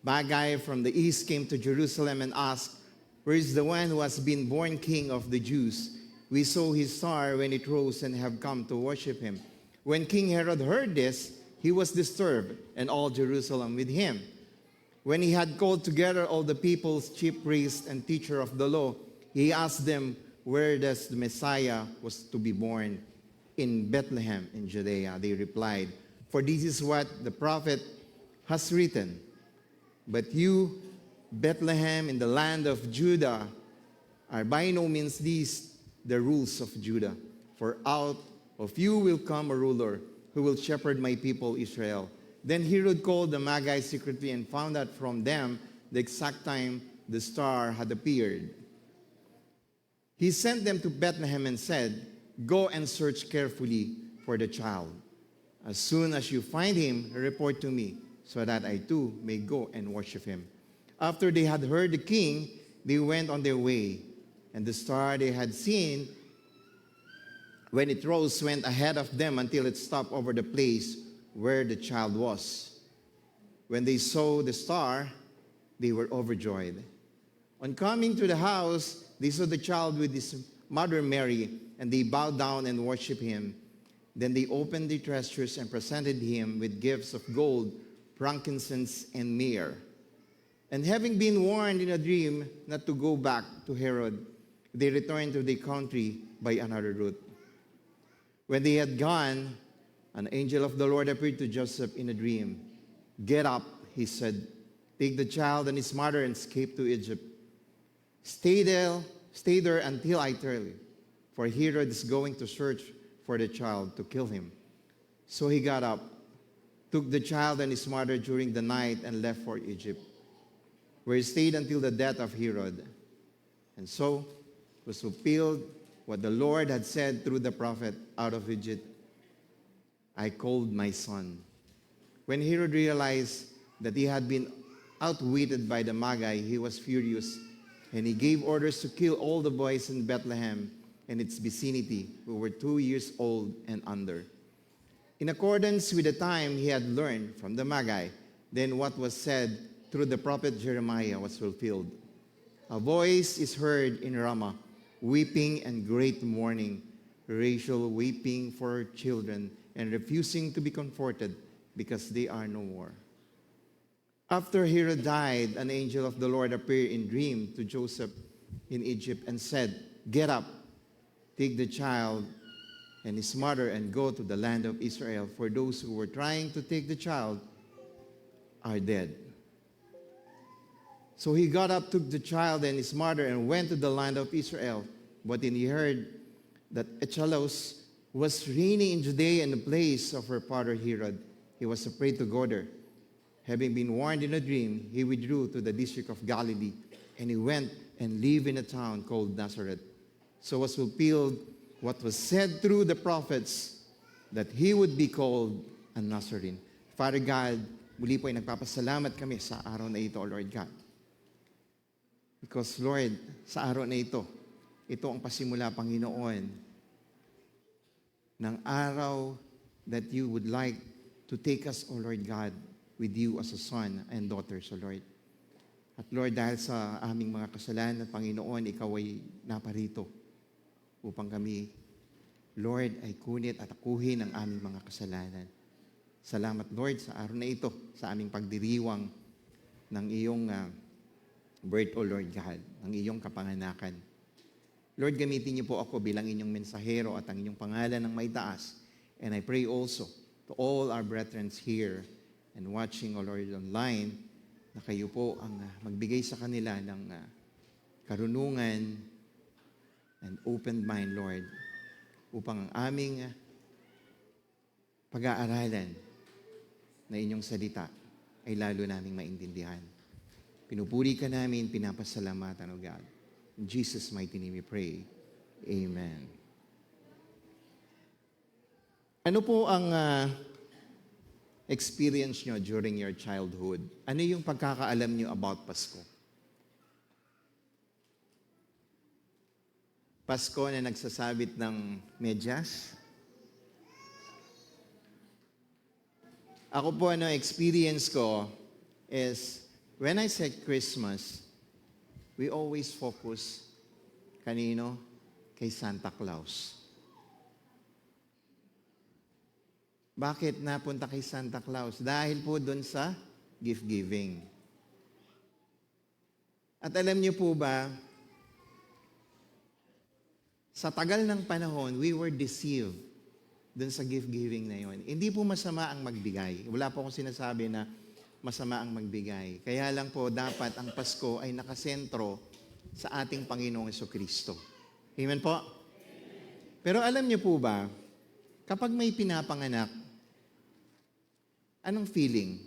Magi from the east came to Jerusalem and asked, "Where is the one who has been born King of the Jews? We saw his star when it rose and have come to worship him." When King Herod heard this, he was disturbed, and all Jerusalem with him. When he had called together all the people's chief priests and teacher of the law, he asked them where the Messiah was to be born. In Bethlehem in Judea, they replied, "For this is what the prophet has written. But you, Bethlehem, in the land of Judah, are by no means these the rules of Judah. For out of you will come a ruler who will shepherd my people Israel." Then Herod called the Magi secretly and found out from them the exact time the star had appeared. He sent them to Bethlehem and said, "Go and search carefully for the child. As soon as you find him, report to me, so that I too may go and worship him." After they had heard the king, they went on their way. And the star they had seen, when it rose, went ahead of them until it stopped over the place where the child was. When they saw the star, they were overjoyed. On coming to the house, they saw the child with his mother Mary, and they bowed down and worshipped him. Then they opened their treasures and presented him with gifts of gold, frankincense, and myrrh. And having been warned in a dream not to go back to Herod, they returned to their country by another route. When they had gone, an angel of the Lord appeared to Joseph in a dream. "Get up," he said, "take the child and his mother and escape to Egypt. Stay there until I tell you, for Herod is going to search for the child to kill him." So he got up, took the child and his mother during the night, and left for Egypt, where he stayed until the death of Herod. And so was fulfilled what the Lord had said through the prophet, "Out of Egypt I called my son." When Herod realized that he had been outwitted by the Magi, he was furious, and he gave orders to kill all the boys in Bethlehem and its vicinity who were 2 years old and under, in accordance with the time he had learned from the Magi. Then what was said through the prophet Jeremiah was fulfilled. "A voice is heard in Ramah, weeping and great mourning, Rachel weeping for her children and refusing to be comforted because they are no more." After Herod died, an angel of the Lord appeared in dream to Joseph in Egypt and said, "Get up, take the child and his mother and go to the land of Israel, for those who were trying to take the child are dead." So he got up, took the child and his mother, and went to the land of Israel. But when he heard that Archelaus was reigning in Judea in the place of her father Herod, he was afraid to go there. Having been warned in a dream, he withdrew to the district of Galilee, and he went and lived in a town called Nazareth. So was fulfilled what was said through the prophets, that he would be called a Nazarene. Father God, muli po ay nagpapasalamat kami sa araw na ito, Lord God. Because Lord, sa araw na ito ang pasimula, Panginoon, ng araw that you would like to take us, O Lord God, with you as a son and daughters, O Lord. At Lord, dahil sa aming mga kasalanan, Panginoon, ikaw ay naparito upang kami, Lord, ay kunit at akuhin ang aming mga kasalanan. Salamat, Lord, sa araw na ito, sa aming pagdiriwang ng iyong birth, O Lord God, ng iyong kapanganakan. Lord, gamitin niyo po ako bilang inyong mensahero at ang inyong pangalan ng may taas. And I pray also to all our brethren here and watching, O Lord, online, na kayo po ang magbigay sa kanila ng karunungan and open mind, Lord, upang ang aming pag-aaralan na inyong salita ay lalo naming maintindihan. Pinupuri ka namin, pinapasalamatan, O God. In Jesus' mighty name we pray. Amen. Ano po ang experience nyo during your childhood? Ano yung pagkakaalam nyo about Pasko? Pasko na nagsasabit ng medyas? Ako po, experience ko is, when I said Christmas, we always focus, kanino? Kay Santa Claus. Bakit napunta kay Santa Claus? Dahil po dun sa gift giving. At alam niyo po ba, sa tagal ng panahon, we were deceived dun sa gift giving na yon. Hindi po masama ang magbigay. Wala po akong sinasabi na masama ang magbigay. Kaya lang po, dapat ang Pasko ay nakasentro sa ating Panginoong Jesucristo. Amen po? Pero alam niyo po ba, kapag may pinapanganak, anong feeling?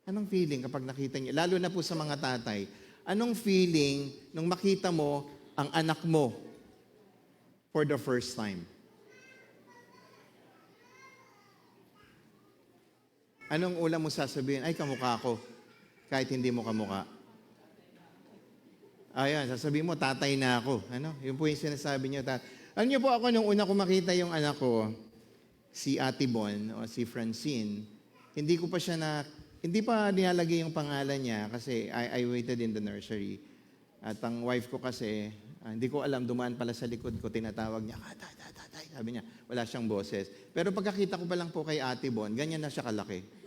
Anong feeling kapag nakita niyo? Lalo na po sa mga tatay. Anong feeling nung makita mo ang anak mo for the first time? Anong ulam mo sasabihin? Ay, kamukha ko. Kahit hindi mo kamukha. Ayan, sasabihin mo, tatay na ako. Ano? Yun po yung sinasabi niyo. Alam niyo po ako, nung una ko makita yung anak ko, si Ate Bon o si Francine, hindi pa nilalagay yung pangalan niya kasi I waited in the nursery. At ang wife ko kasi, hindi ko alam, dumaan pala sa likod ko, tinatawag niya, tatay. Sabi niya, wala siyang boses. Pero pagkakita ko pa lang po kay Ate Bon, ganyan na siya kalaki.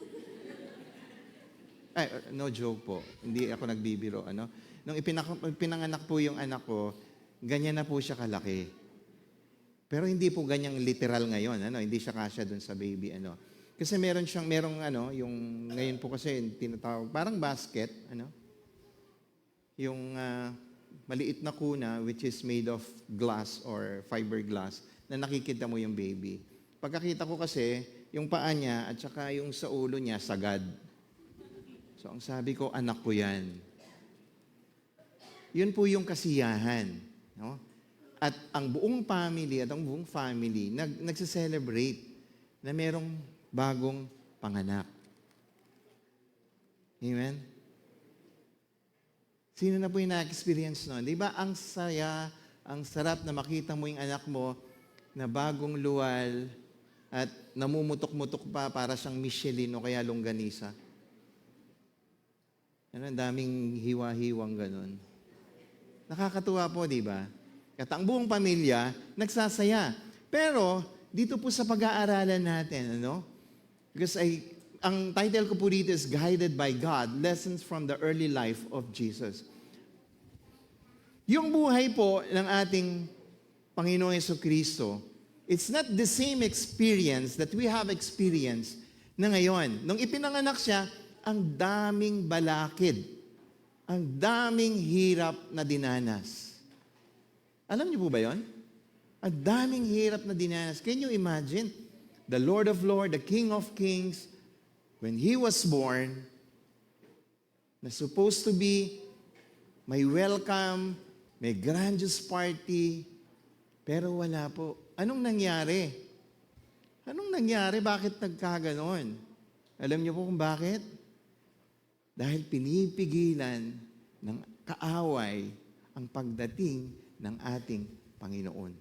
Ay, no joke po. Hindi ako nagbibiro. Nung pinanganak po yung anak ko, ganyan na po siya kalaki. Pero hindi po ganyang literal ngayon. Hindi siya kasya dun sa baby. Kasi yung ngayon po kasi tinatawag, parang basket. Yung maliit na kuna which is made of glass or fiberglass na nakikita mo yung baby. Pagkakita ko kasi, yung paa niya at saka yung sa ulo niya, sagad. So ang sabi ko, anak ko yan. Yun po yung kasiyahan. No? At ang buong family nagse-celebrate na merong bagong panganak. Amen? Sino na po yung na-experience nun? Di ba ang saya, ang sarap na makita mo yung anak mo na bagong luwal at namumutok-mutok pa para siyang Michelin o kaya longganisa? Ang daming hiwa-hiwang ganun. Nakakatuwa po, di ba? At ang buong pamilya, nagsasaya. Pero, dito po sa pag-aaralan natin, Because ang title ko po dito is Guided by God, Lessons from the Early Life of Jesus. Yung buhay po ng ating Panginoong Jesucristo, it's not the same experience that we have experienced na ngayon. Nung ipinanganak siya, ang daming balakid, ang daming hirap na dinanas. Alam niyo po ba yon? Ang daming hirap na dinanas. Can you imagine? The Lord of Lords, the King of Kings, when He was born, na supposed to be may welcome, may grandiose party, pero wala po. Anong nangyari? Anong nangyari? Bakit nagkaganon? Alam niyo po kung bakit? Dahil pinipigilan ng kaaway ang pagdating ng ating Panginoon.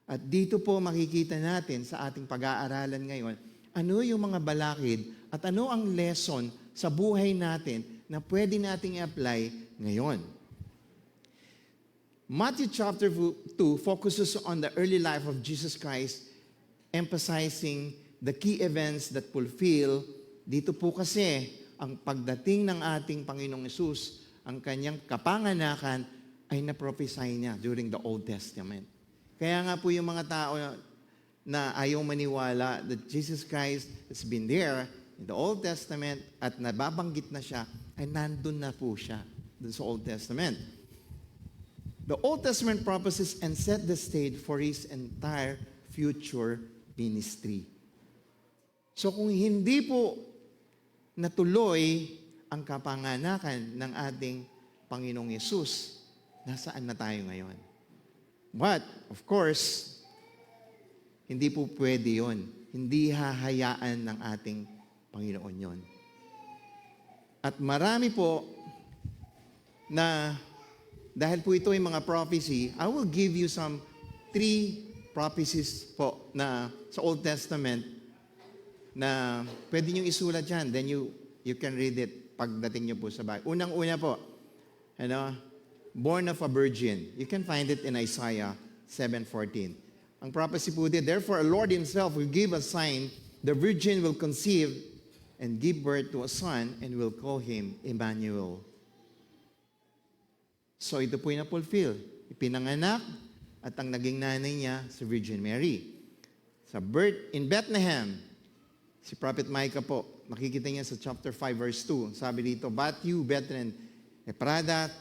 At dito po makikita natin sa ating pag-aaralan ngayon, ano yung mga balakid at ano ang lesson sa buhay natin na pwede nating i-apply ngayon. Matthew chapter 2 focuses on the early life of Jesus Christ, emphasizing the key events that fulfill Dito po kasi, ang pagdating ng ating Panginoong Yesus, ang kanyang kapanganakan ay na-prophesy niya during the Old Testament. Kaya nga po yung mga tao na ayaw maniwala that Jesus Christ has been there in the Old Testament at nababanggit na siya, ay nandun na po siya dun sa Old Testament. The Old Testament prophecies and set the stage for His entire future ministry. So kung hindi po natuloy ang kapanganakan ng ating Panginoong Yesus, nasaan na tayo ngayon? But, of course, hindi po pwede yon. Hindi hahayaan ng ating Panginoon yon. At marami po na, dahil po ito ay mga prophecy, I will give you some 3 prophecies po na sa Old Testament na pwede nyo isulat yan. Then you can read it pagdating nyo po sa bahay. Unang-una po, born of a virgin. You can find it in Isaiah 7:14. Ang prophecy po din, therefore, the Lord Himself will give a sign, the virgin will conceive and give birth to a son and will call him Emmanuel. So ito po yung na-fulfill. Ipinanganak at ang naging nanay niya si Virgin Mary. Sa birth in Bethlehem, si Prophet Micah po, makikita niya sa chapter 5 verse 2. Sabi dito, but you, Bethlehem, Ephrathah,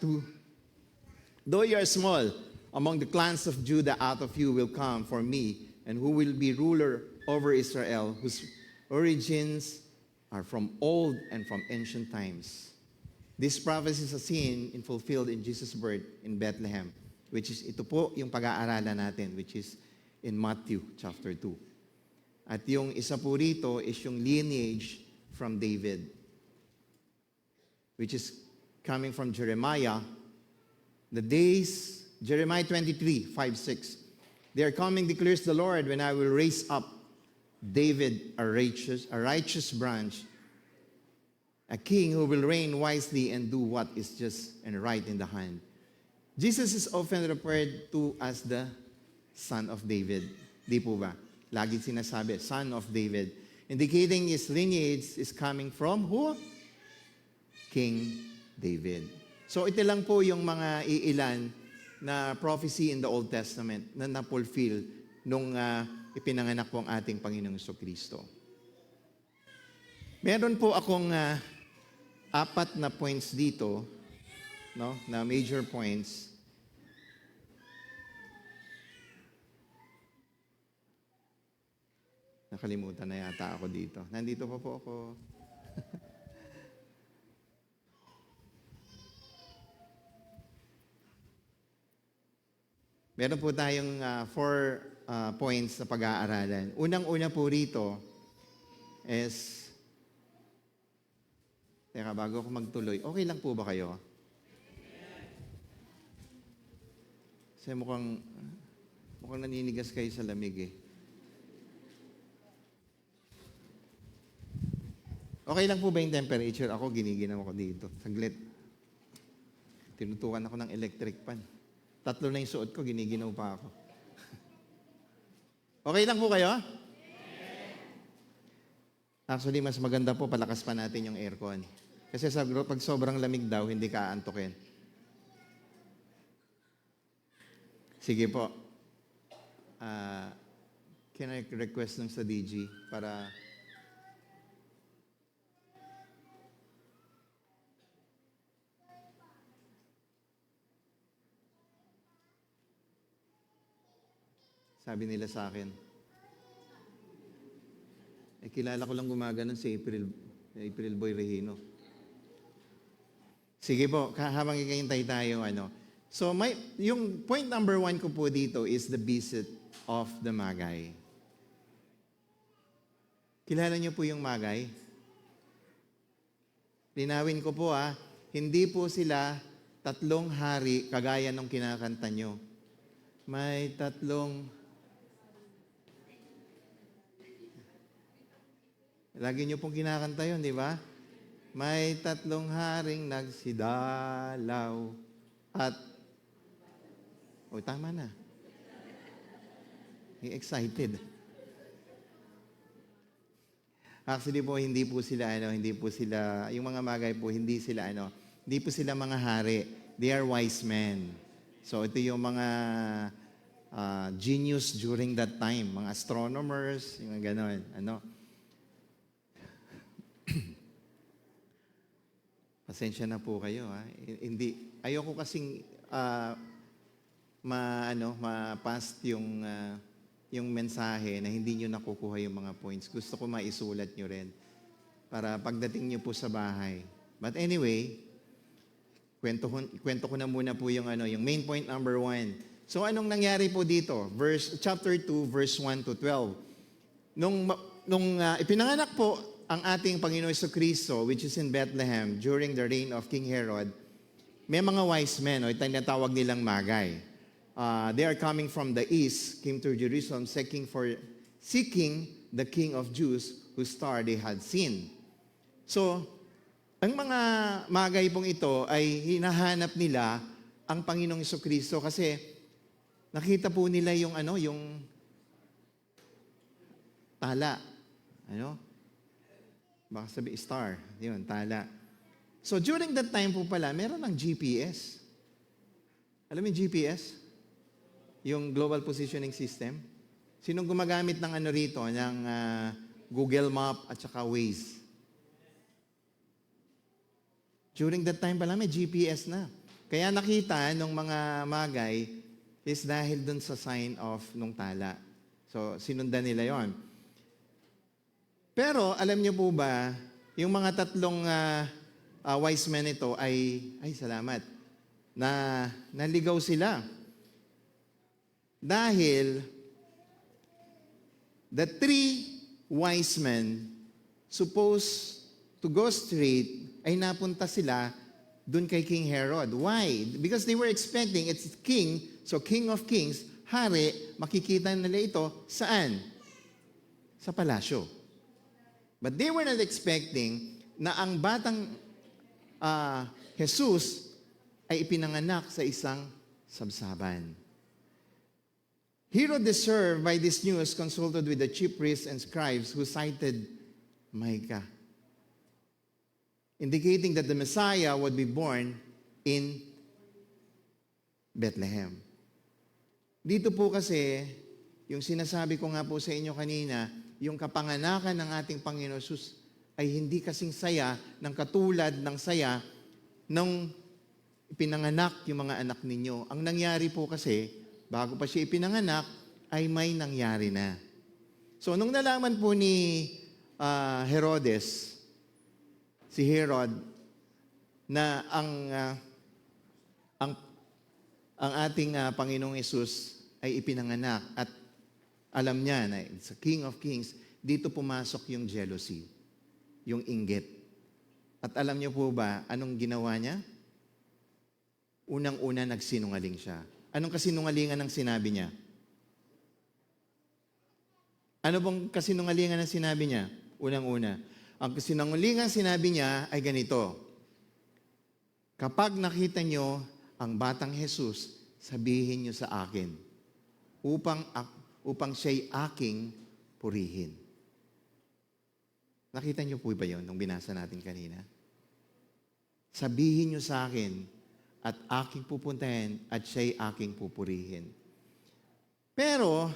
though you are small, among the clans of Judah, out of you will come for me, and who will be ruler over Israel, whose origins are from old and from ancient times. These prophecies are seen and fulfilled in Jesus' birth in Bethlehem, which is, ito po yung pag-aaralan natin, which is in Matthew chapter 2. At yung isa po rito is yung lineage from David, which is coming from Jeremiah. The days, Jeremiah 23, 5, 6. They are coming, declares the Lord, when I will raise up David, a righteous branch, a king who will reign wisely and do what is just and right in the hand. Jesus is often referred to as the son of David. Di po ba? Lagi sinasabi, son of David. Indicating his lineage is coming from who? King David. So ito lang po yung mga iilan na prophecy in the Old Testament na na-fulfill nung ipinanganak po ang ating Panginoong Jesucristo. Meron po akong 4 na points dito, no, na major points. Nakalimutan na yata ako dito. Nandito pa po ako. Meron po tayong 4 points na pag-aaralan. Unang-una po rito is, teka, bago ako magtuloy, okay lang po ba kayo? Kasi mukhang naninigas kayo sa lamig eh. Okay lang po ba yung temperature? Ako, giniginaw ako dito. Saglit. Tinutukan ako ng electric fan. 3 na yung suot ko, giniginaw pa ako. Okay lang po kayo? Actually, mas maganda po, palakas pa natin yung aircon. Kasi pag sobrang lamig daw, hindi ka aantukin. Sige po. Can I request ng sa DG para... Sabi nila sa akin, kilala ko lang gumagano si April Boy Regino. Sige po, habang ikahintay tayo, So, yung point number 1 ko po dito is the visit of the Magi. Kilala niyo po yung Magi? Linawin ko po hindi po sila 3 hari kagaya nung kinakanta nyo. May 3... Lagi nyo pong kinakanta yun, di ba? May 3 haring nagsidalaw at... tama na. Excited. Actually po, hindi po sila, yung mga Magay po, hindi po sila mga hari. They are wise men. So ito yung mga genius during that time, mga astronomers, yung gano'n. Pasensya na po kayo, ha? Ayoko kasing ma-past yung mensahe na hindi nyo nakukuha yung mga points. Gusto ko maisulat nyo rin para pagdating nyo po sa bahay. But anyway, kwento ko na muna po yung main point number 1. So anong nangyari po dito? Chapter 2, verse 1 to 12. Nung ipinanganak po ang ating Panginoon Jesucristo, which is in Bethlehem, during the reign of King Herod, may mga wise men, tinatawag nilang Magay. They are coming from the east, came to Jerusalem, seeking the King of Jews, whose star they had seen. So, ang mga Magay pong ito ay hinahanap nila ang Panginoong Jesucristo kasi nakita po nila yung tala. Baka sabi star. Yun, tala. So during that time po pala, meron ng GPS. Alam mo yung GPS? Yung Global Positioning System. Sinong gumagamit ng rito? Ng Google Map at saka Waze. During that time pala, may GPS na. Kaya nakita nung mga Magay is dahil dun sa sign of nung tala. So, sinundan nila yon. Pero, alam niyo po ba, yung mga tatlong wise men ito ay salamat, na naligaw sila. Dahil, the 3 wise men supposed to go straight, ay napunta sila dun kay King Herod. Why? Because they were expecting, it's king, so King of Kings, hari, makikita nila ito, saan? Sa palasyo. But they were not expecting na ang batang Jesus ay ipinanganak sa isang sabsaban. Herod, disturbed by this news, consulted with the chief priests and scribes who cited Micah, indicating that the Messiah would be born in Bethlehem. Dito po kasi, yung sinasabi ko nga po sa inyo kanina, yung kapanganakan ng ating Panginoon Jesus ay hindi kasing saya ng katulad ng saya nung ipinanganak yung mga anak ninyo. Ang nangyari po kasi, bago pa siya ipinanganak, ay may nangyari na. So, nung nalaman po ni Herodes, si Herod, na ang ating Panginoong Hesus ay ipinanganak at alam niya na it's a King of Kings, dito pumasok yung jealousy, yung inggit. At alam niyo po ba, anong ginawa niya? Unang-una, nagsinungaling siya. Anong kasinungalingan ang sinabi niya? Ano bang kasinungalingan ang sinabi niya? Unang-una. Ang kasinungalingan sinabi niya ay ganito, kapag nakita niyo ang batang Jesus, sabihin niyo sa akin, upang siya'y aking purihin. Nakita niyo po ba yun nung binasa natin kanina? Sabihin niyo sa akin at aking pupuntahin at siya'y aking pupurihin. Pero,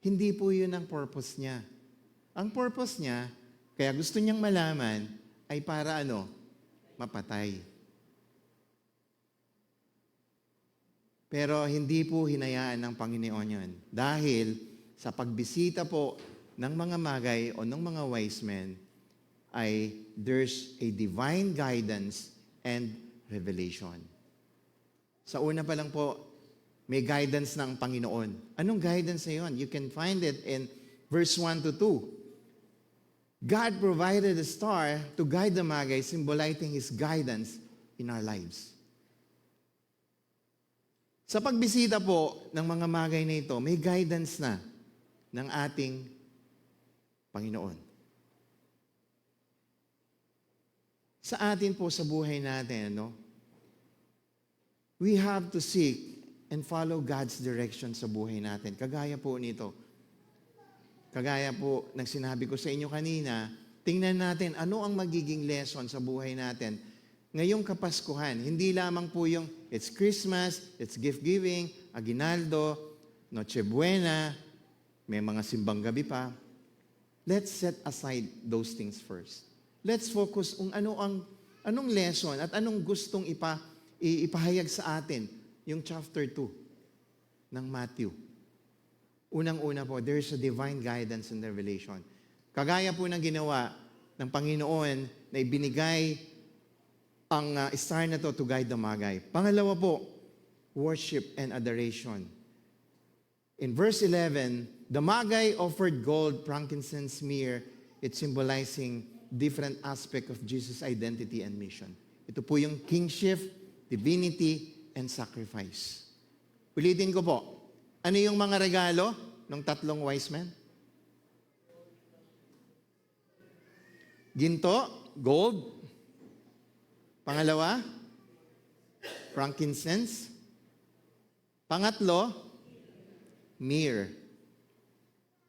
hindi po yun ang purpose niya. Ang purpose niya, kaya gusto niyang malaman, ay para mapatay. Pero hindi po hinayaan ng Panginoon yun. Dahil sa pagbisita po ng mga Magay o ng mga wise men, ay there's a divine guidance and revelation. Sa una pa lang po, may guidance ng Panginoon. Anong guidance na yun? You can find it in verse 1 to 2. God provided a star to guide the Magay, symbolizing His guidance in our lives. Sa pagbisita po ng mga Magay na ito, may guidance na ng ating Panginoon. Sa atin po sa buhay natin, we have to seek and follow God's direction sa buhay natin. Kagaya po nito. kagaya po ng sinabi ko sa inyo kanina, tingnan natin ano ang magiging lesson sa buhay natin ngayong Kapaskuhan. Hindi lamang po yung it's Christmas, it's gift-giving, aguinaldo, Noche Buena, may mga simbang gabi pa. Let's set aside those things first. Let's focus kung anong lesson at anong gustong ipahayag sa atin yung chapter 2 ng Matthew. Unang-una po, there's a divine guidance and revelation. Kagaya po ng ginawa ng Panginoon na ibinigay ang star na to guide the Magi. Pangalawa po, worship and adoration. In verse 11, the Magi offered gold, frankincense, myrrh. It's symbolizing different aspect of Jesus' identity and mission. Ito po yung kingship, divinity, and sacrifice. Ulitin ko po, ano yung mga regalo ng tatlong wise men? Ginto, gold. Pangalawa, frankincense. Pangatlo, myrrh.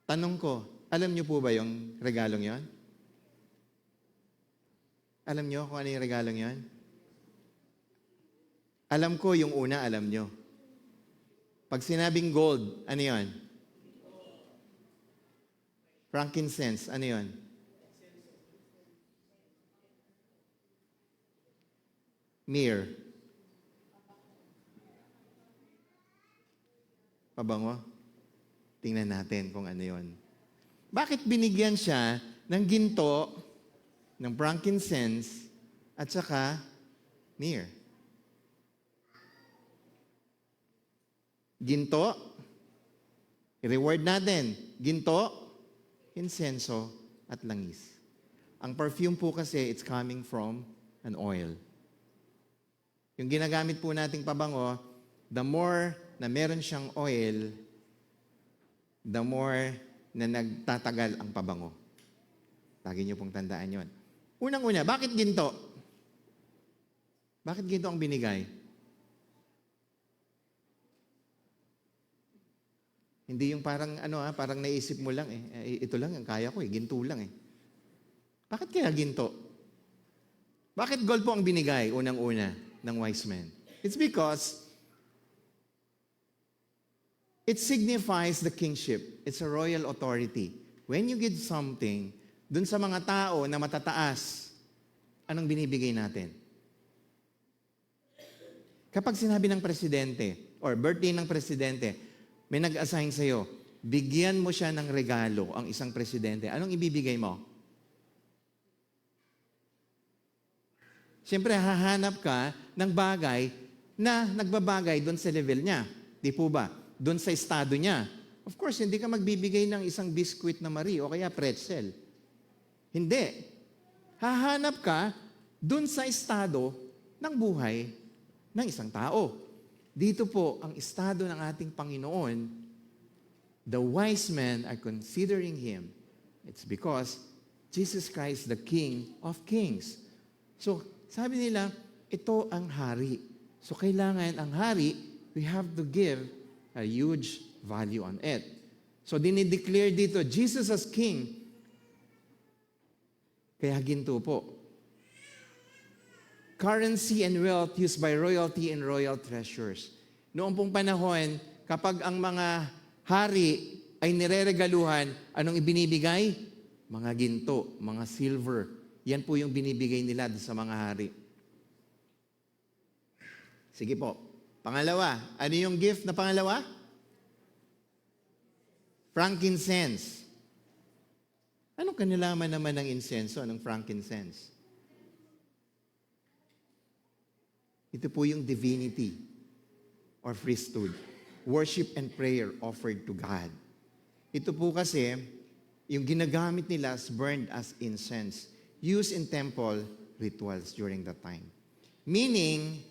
Tanong ko, alam niyo po ba yung regalong yon? Alam niyo kung ano yung regalong yon? Alam ko yung una, alam niyo. Pag sinabing gold, ano yon? Frankincense, ano yon? Myrrh. Pabango? Tingnan natin kung ano yon. Bakit binigyan siya ng ginto, ng frankincense, at saka myrrh? Ginto, i-reward natin. Ginto, insenso, at langis. Ang perfume po kasi, it's coming from an oil. Yung ginagamit po nating pabango, the more na meron siyang oil, the more na nagtatagal ang pabango. Lagi niyo pong tandaan yon. Unang-una, bakit ginto? Bakit ginto ang binigay? Hindi yung parang parang naisip mo lang ito lang ang kaya ko ginto lang Bakit kaya ginto? Bakit gold po ang binigay unang-una ng wise men? It's because it signifies the kingship. It's a royal authority. When you give something, dun sa mga tao na matataas, anong binibigay natin? Kapag sinabi ng presidente, or birthday ng presidente, may nag-assign sa'yo, bigyan mo siya ng regalo ang isang presidente. Anong ibibigay mo? Siyempre, hahanap ka ng bagay na nagbabagay doon sa level niya. Di po ba? Doon sa estado niya. Of course, hindi ka magbibigay ng isang biskuit na Marie o kaya pretzel. Hindi. Hahanap ka doon sa estado ng buhay ng isang tao. Dito po, ang estado ng ating Panginoon, the wise men are considering Him. It's because Jesus Christ, the King of Kings. So, sabi nila, ito ang hari. So, kailangan ang hari, we have to give a huge value on it. So, dinideclare dito, Jesus as King. Kaya ginto po. Currency and wealth used by royalty and royal treasures. Noong pong panahon, kapag ang mga hari ay nireregaluhan, anong ibinibigay? Mga ginto, mga silver. Yan po yung binibigay nila sa mga hari. Sige po. Pangalawa, ano yung gift na pangalawa? Frankincense. Anong kanilaman naman ng insenso, ng frankincense? Ito po yung divinity or priesthood. Worship and prayer offered to God. Ito po kasi, yung ginagamit nila is burned as incense, used in temple rituals during that time. Meaning,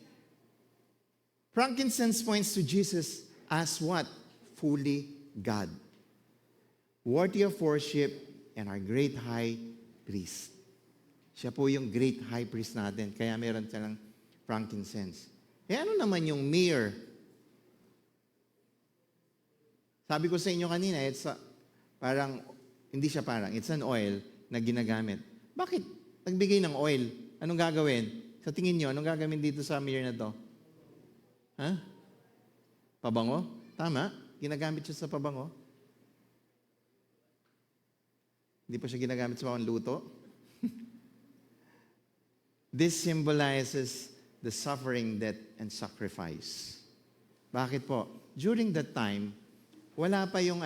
frankincense points to Jesus as what? Fully God. Worthy of worship and our great high priest. Siya po yung great high priest natin, kaya meron silang frankincense. Ano naman yung myrrh? Sabi ko sa inyo kanina, it's parang Hindi siya parang, it's an oil na ginagamit. Bakit nagbigay ng oil? Anong gagawin? Sa tingin nyo, anong gagawin dito sa mirror na to? Ha? Pabango? Tama? Ginagamit siya sa pabango? Hindi pa siya ginagamit sa luto? This symbolizes the suffering, death, and sacrifice. Bakit po? During that time, wala pa yung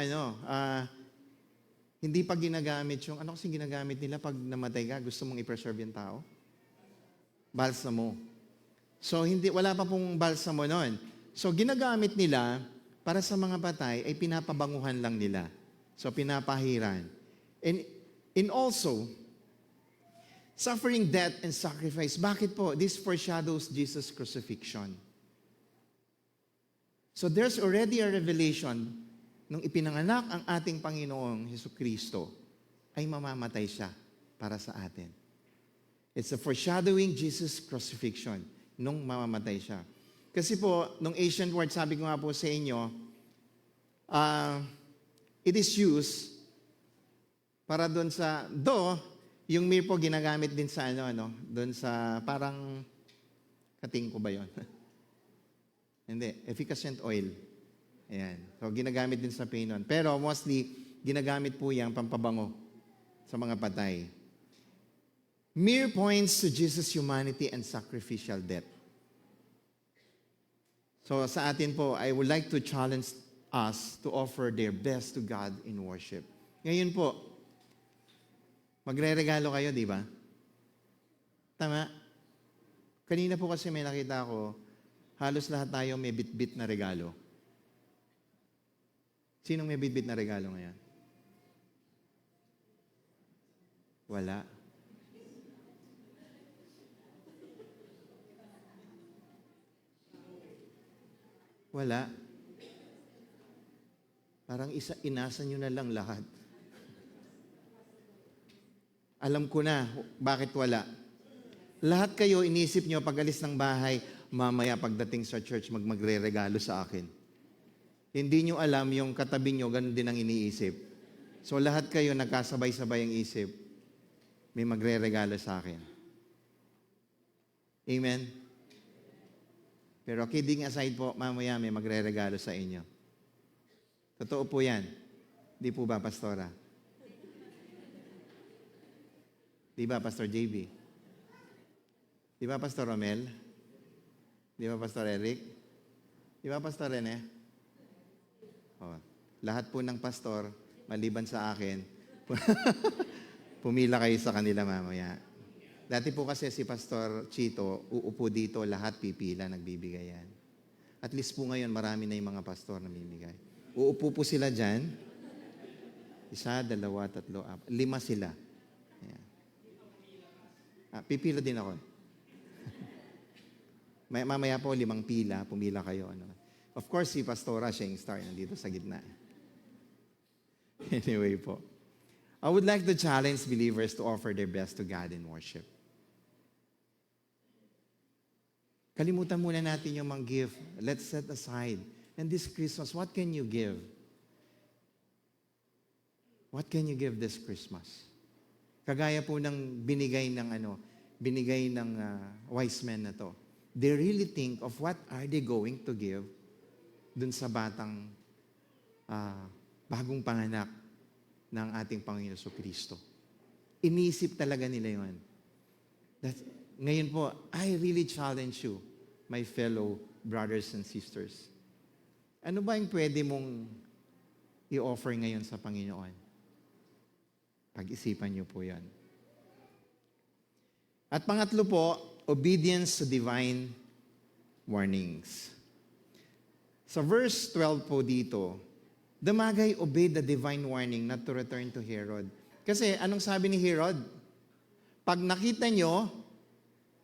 hindi pa ginagamit yung, ano kasi ginagamit nila pag namatay ka, gusto mong i-preserve yung tao? Balsamo. So, wala pa pong balsamo noon. So, ginagamit nila para sa mga patay ay pinapabanguhan lang nila. So, pinapahiran. And also, suffering, death, and sacrifice. Bakit po? This foreshadows Jesus' crucifixion. So there's already a revelation nung ipinanganak ang ating Panginoong Hesukristo ay mamamatay siya para sa atin. It's a foreshadowing Jesus' crucifixion nung mamamatay siya. Kasi po, nung ancient word, sabi ko nga po sa inyo, it is used para doon sa, yung mir po ginagamit din sa doon sa parang, kating ko ba yun? Hindi, efficacent oil. Ayan. So, ginagamit din sa pinon. Pero mostly, ginagamit po yan pampabango sa mga patay. Myrrh points to Jesus' humanity and sacrificial death. So, sa atin po, I would like to challenge us to offer their best to God in worship. Ngayon po, magre-regalo kayo, di ba? Tama? Kanina po kasi may nakita ko, halos lahat tayo may bit-bit na regalo. Sinong may bit-bit na regalo ngayon? Wala. Wala. Parang inasa nyo na lang lahat. Alam ko na bakit wala. Lahat kayo inisip nyo pag alis ng bahay, mamaya pagdating sa church, magre-regalo sa akin. Hindi nyo alam yung katabi nyo, ganun din ang iniisip. So lahat kayo nagkasabay-sabay ang isip, may magre-regalo sa akin. Amen? Pero kidding aside po, mamaya may magre-regalo sa inyo. Totoo po yan. Di po ba, Pastora? Di ba, Pastor JB? Di ba, Pastor Romel? Di ba, Pastor Eric? Di ba, Pastor Rene? Oh, lahat po ng pastor, maliban sa akin, pumila kayo sa kanila mamaya. Dati po kasi si Pastor Chito, uupo dito, lahat pipila, nagbibigay yan. At least po ngayon, marami na yung mga pastor na bibigay. Uupo po sila dyan. 1, 2, 3, 4, 5 sila. Ayan. Pipila din ako. Mamaya po, 5 pila, pumila kayo. Of course, si Pastora, siya yung star, nandito sa gitna. Anyway po. I would like to challenge believers to offer their best to God in worship. Kalimutan muna natin yung mag-give. Let's set aside. And this Christmas, what can you give? What can you give this Christmas? Kagaya po ng binigay ng wise men na to. They really think of what are they going to give dun sa batang bagong panganak ng ating Panginoon Kristo. Iniisip talaga nila yun. Ngayon po, I really challenge you, my fellow brothers and sisters. Ano ba yung pwede mong i-offer ngayon sa Panginoon? Pag-isipan niyo po yan. At pangatlo po, obedience to divine warnings. Sa verse 12 po dito, Damagay obeyed the divine warning not to return to Herod. Kasi anong sabi ni Herod? Pag nakita nyo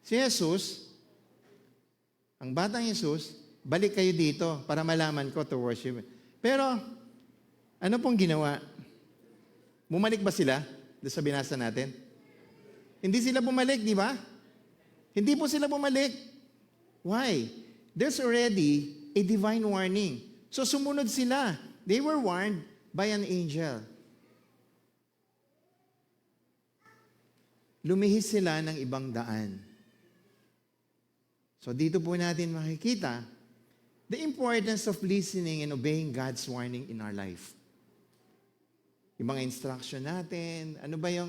si Jesus, ang batang Jesus, balik kayo dito para malaman ko to worship. Pero, ano pong ginawa? Bumalik ba sila? Doon sa binasa natin? Hindi sila bumalik, di ba? Hindi po sila bumalik. Why? There's already a divine warning. So sumunod sila. They were warned by an angel. lumihis sila ng ibang daan. So dito po natin makikita the importance of listening and obeying God's warning in our life. Yung mga instruction natin, ano ba yung,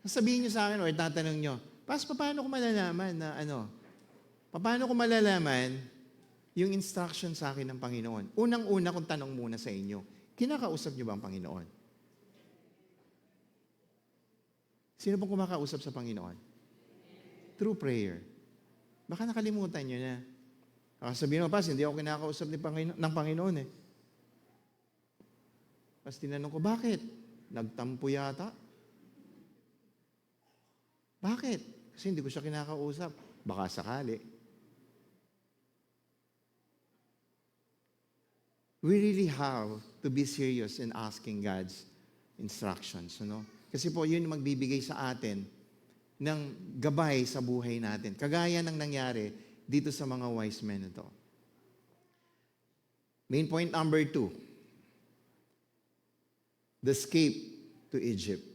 sasabihin nyo sa akin or tatanong nyo, paano ko malalaman na paano ko malalaman yung instruction sa akin ng Panginoon? Unang-una kong tanong muna sa inyo, kinakausap nyo ba ang Panginoon? Sino pong kumakausap sa Panginoon? Through prayer. Baka nakalimutan nyo na. Sabihin mo, hindi ako kinakausap ng Panginoon eh. Tapos tinanong ko, bakit? Nagtampo yata. Bakit? Kasi hindi ko siya kinakausap. Baka sakali. We really have to be serious in asking God's instructions. Kasi po, yun magbibigay sa atin ng gabay sa buhay natin. Kagaya ng nangyari dito sa mga wise men ito. Main point number 2. The escape to Egypt.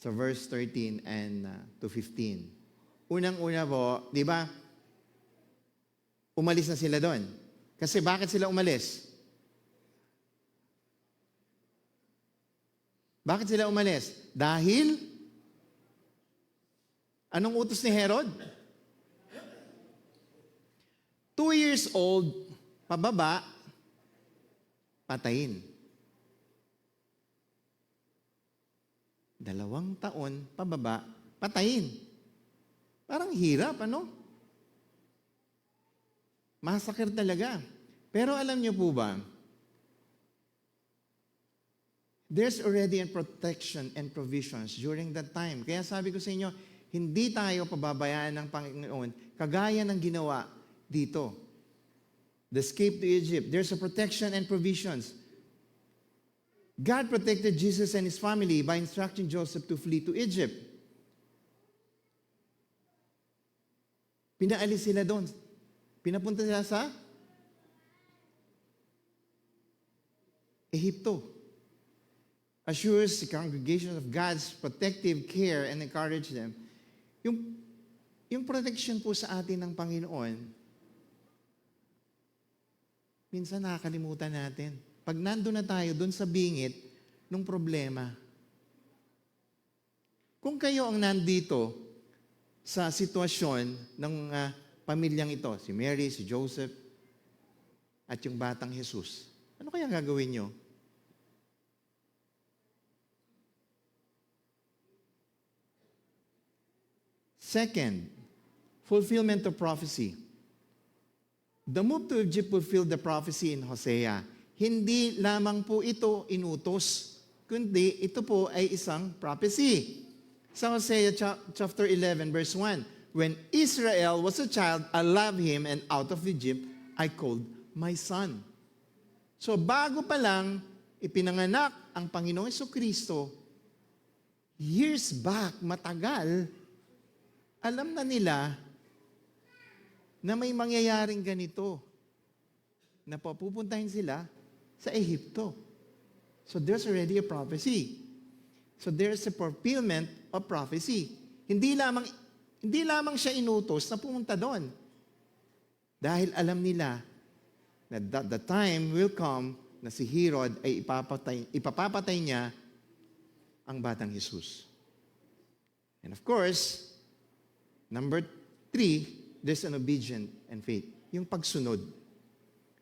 So verse 13 and to 15. Unang-una po, di ba, umalis na sila doon. Kasi bakit sila umalis? Bakit sila umalis? Dahil anong utos ni Herod? 2 years old, pababa, patayin. 2 taon, pababa, patayin. Parang hirap, Masakit talaga. Pero alam niyo po ba, there's already a protection and provisions during that time. Kaya sabi ko sa inyo, hindi tayo pababayaan ng Panginoon kagaya ng ginawa dito. The escape to Egypt. There's a protection and provisions. God protected Jesus and his family by instructing Joseph to flee to Egypt. Pinaalis sila doon. Pinapunta sila sa Ehipto. Assures the congregation of God's protective care and encourage them. Yung protection po sa atin ng Panginoon, minsan nakakalimutan natin. Pag nandun na tayo dun sa bingit ng problema, kung kayo ang nandito sa sitwasyon ng pamilyang ito, si Mary, si Joseph, at yung batang Jesus, ano kaya gagawin nyo? Second, fulfillment of prophecy. The move to Egypt fulfilled the prophecy in Hosea. Hindi lamang po ito inutos, kundi ito po ay isang prophecy. Sa Hosea chapter 11 verse 1, when Israel was a child, I loved him, and out of Egypt I called my son. So bago pa lang ipinanganak ang Panginoong Jesucristo, years back, matagal, alam na nila na may mangyayaring ganito, na pupuntahin sila sa Ehipto. So there's already a prophecy. So there's a fulfillment of prophecy. Hindi lamang siya inutos na pumunta doon. Dahil alam nila na the time will come na si Herod ay ipapapatay niya ang batang Jesus. And of course, number 3, there's an obedience and faith. Yung pagsunod.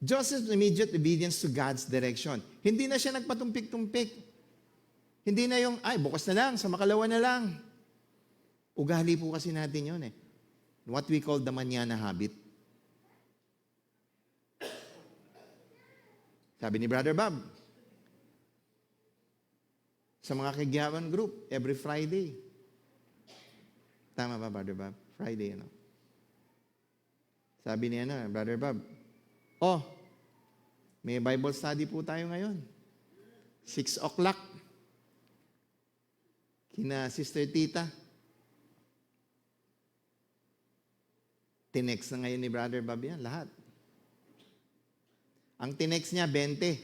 Joseph's immediate obedience to God's direction. Hindi na siya nagpatumpik-tumpik. Hindi na yung, bukas na lang, sa makalawa na lang. Ugali po kasi natin yun eh. What we call the manana habit. Sabi ni Brother Bob, sa mga Kagyawan group, every Friday. Tama ba, Brother Bob? Friday, Sabi ni Brother Bob, may Bible study po tayo ngayon. 6 o'clock. Kina Sister Tita. Tinext na ngayon ni Brother Bob yan, lahat. Ang tinext niya, 20.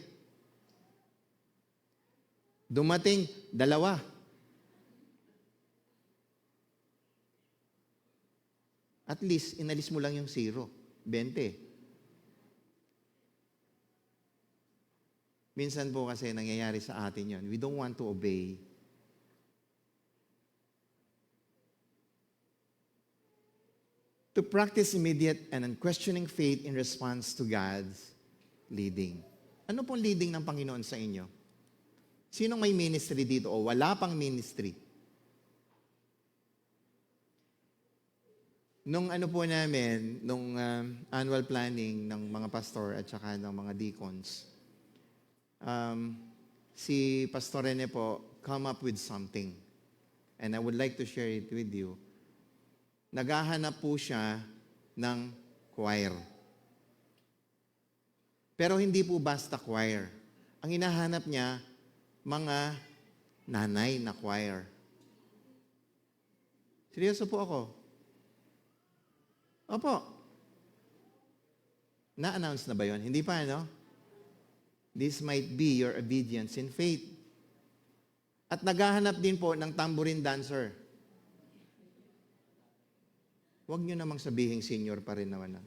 Dumating, 2. At least, inalis mo lang yung 0. 20. Minsan po kasi nangyayari sa atin yon. We don't want to obey. To practice immediate and unquestioning faith in response to God's leading. Ano pong leading ng Panginoon sa inyo? Sinong may ministry dito o wala pang ministry? Nung ano po namin, nung annual planning ng mga pastor at saka ng mga deacons, si Pastor Rene po come up with something. And I would like to share it with you. Naghahanap po siya ng choir. Pero hindi po basta choir. Ang hinahanap niya, mga nanay na choir. Seryoso po ako. Opo. Na-announce na ba yun? Hindi pa, no? This might be your obedience in faith. At naghahanap din po ng tambourine dancer. Huwag nyo namang sabihin senior pa rin naman.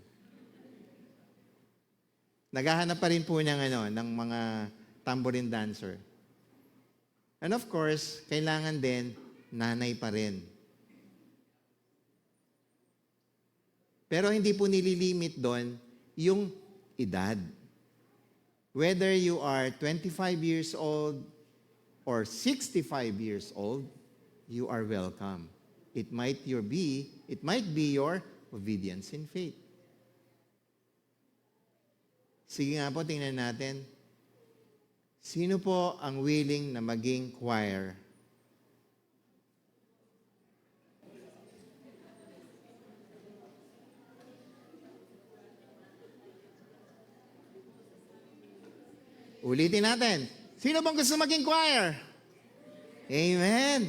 Naghahanap pa rin po ng mga tambourine dancer. And of course, kailangan din nanay pa rin. Pero hindi po nililimit doon yung edad. Whether you are 25 years old or 65 years old, you are welcome. It might be your obedience in faith. Sige nga po, tingnan natin. Sino po ang willing na maging choir? Ulitin natin. Sino bang gusto maging choir? Amen.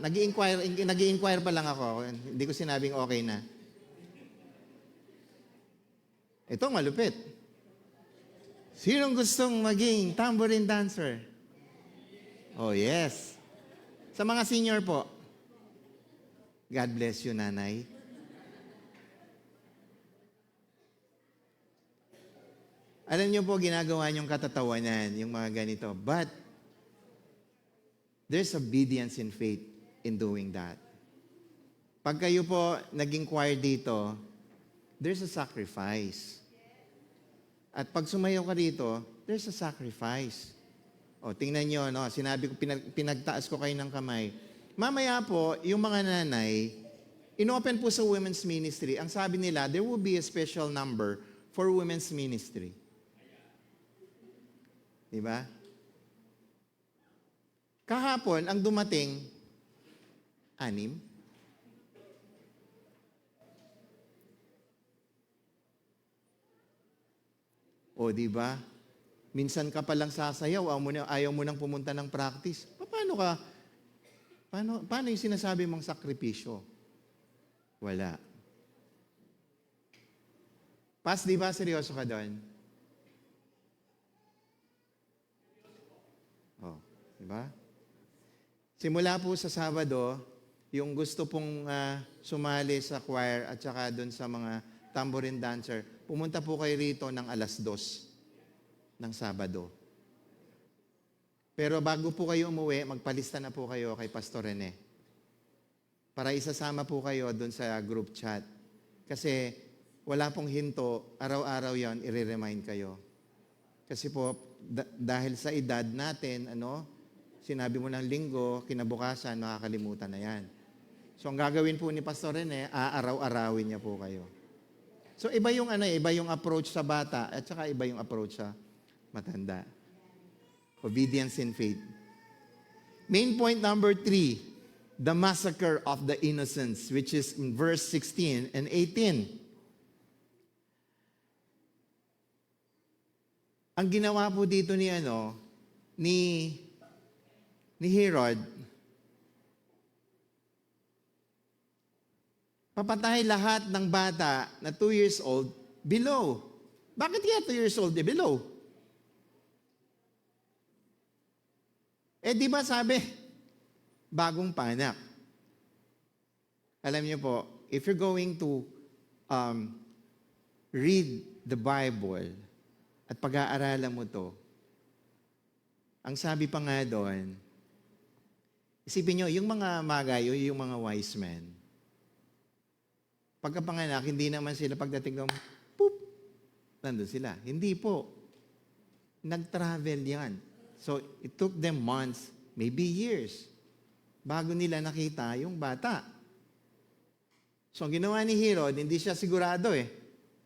Nag-i-inquire pa lang ako. Hindi ko sinabing okay na. Ito malupit. Sinong gustong maging tambourine dancer? Oh, yes. Sa mga senior po. God bless you, nanay. Alam niyo po, ginagawa niyong katatawanan, yung mga ganito. But, there's obedience in faith in doing that. Pag kayo po naging choir dito, there's a sacrifice. At pag sumayaw ka dito, there's a sacrifice. O, tingnan niyo, no? Sinabi ko, pinagtaas ko kayo ng kamay. Mamaya po, yung mga nanay, inopen po sa women's ministry, ang sabi nila, there will be a special number for women's ministry. Diba? Kahapon, ang dumating, 6. O, diba? Minsan ka palang sasayaw, ayaw mo nang pumunta ng practice. Paano yung sinasabi mong sakripisyo? Wala. Pas, di ba? Seryoso ka doon? Oh, di ba? Simula po sa Sabado, yung gusto pong sumali sa choir at saka doon sa mga tambourine dancer, pumunta po kayo rito ng 2:00 ng Sabado. Pero bago po kayo umuwi, magpalista na po kayo kay Pastor Rene. Para isasama po kayo doon sa group chat. Kasi wala pong hinto, araw-araw yon i-remind kayo. Kasi po, dahil sa edad natin, sinabi mo ng linggo, kinabukasan, makakalimutan na yan. So, ang gagawin po ni Pastor Rene, aaraw-arawin niya po kayo. So, iba yung approach sa bata, at saka iba yung approach sa matanda. Obedience in faith. Main point number 3, the massacre of the innocents, which is in verse 16 and 18. Ang ginawa po dito ni Herod, papatay lahat ng bata na 2 years old below. Bakit kaya 2 years old below? Di ba sabi, bagong panak. alam niyo po, if you're going to read the Bible at pag-aaralan mo to, ang sabi pa nga doon, isipin nyo, yung mga magayo, yung mga wise men, pagkapanganak, hindi naman sila pagdating ng poop, nandun sila. Hindi po. Nag-travel yan. So, it took them months, maybe years, bago nila nakita yung bata. So, ang ginawa ni Herod, hindi siya sigurado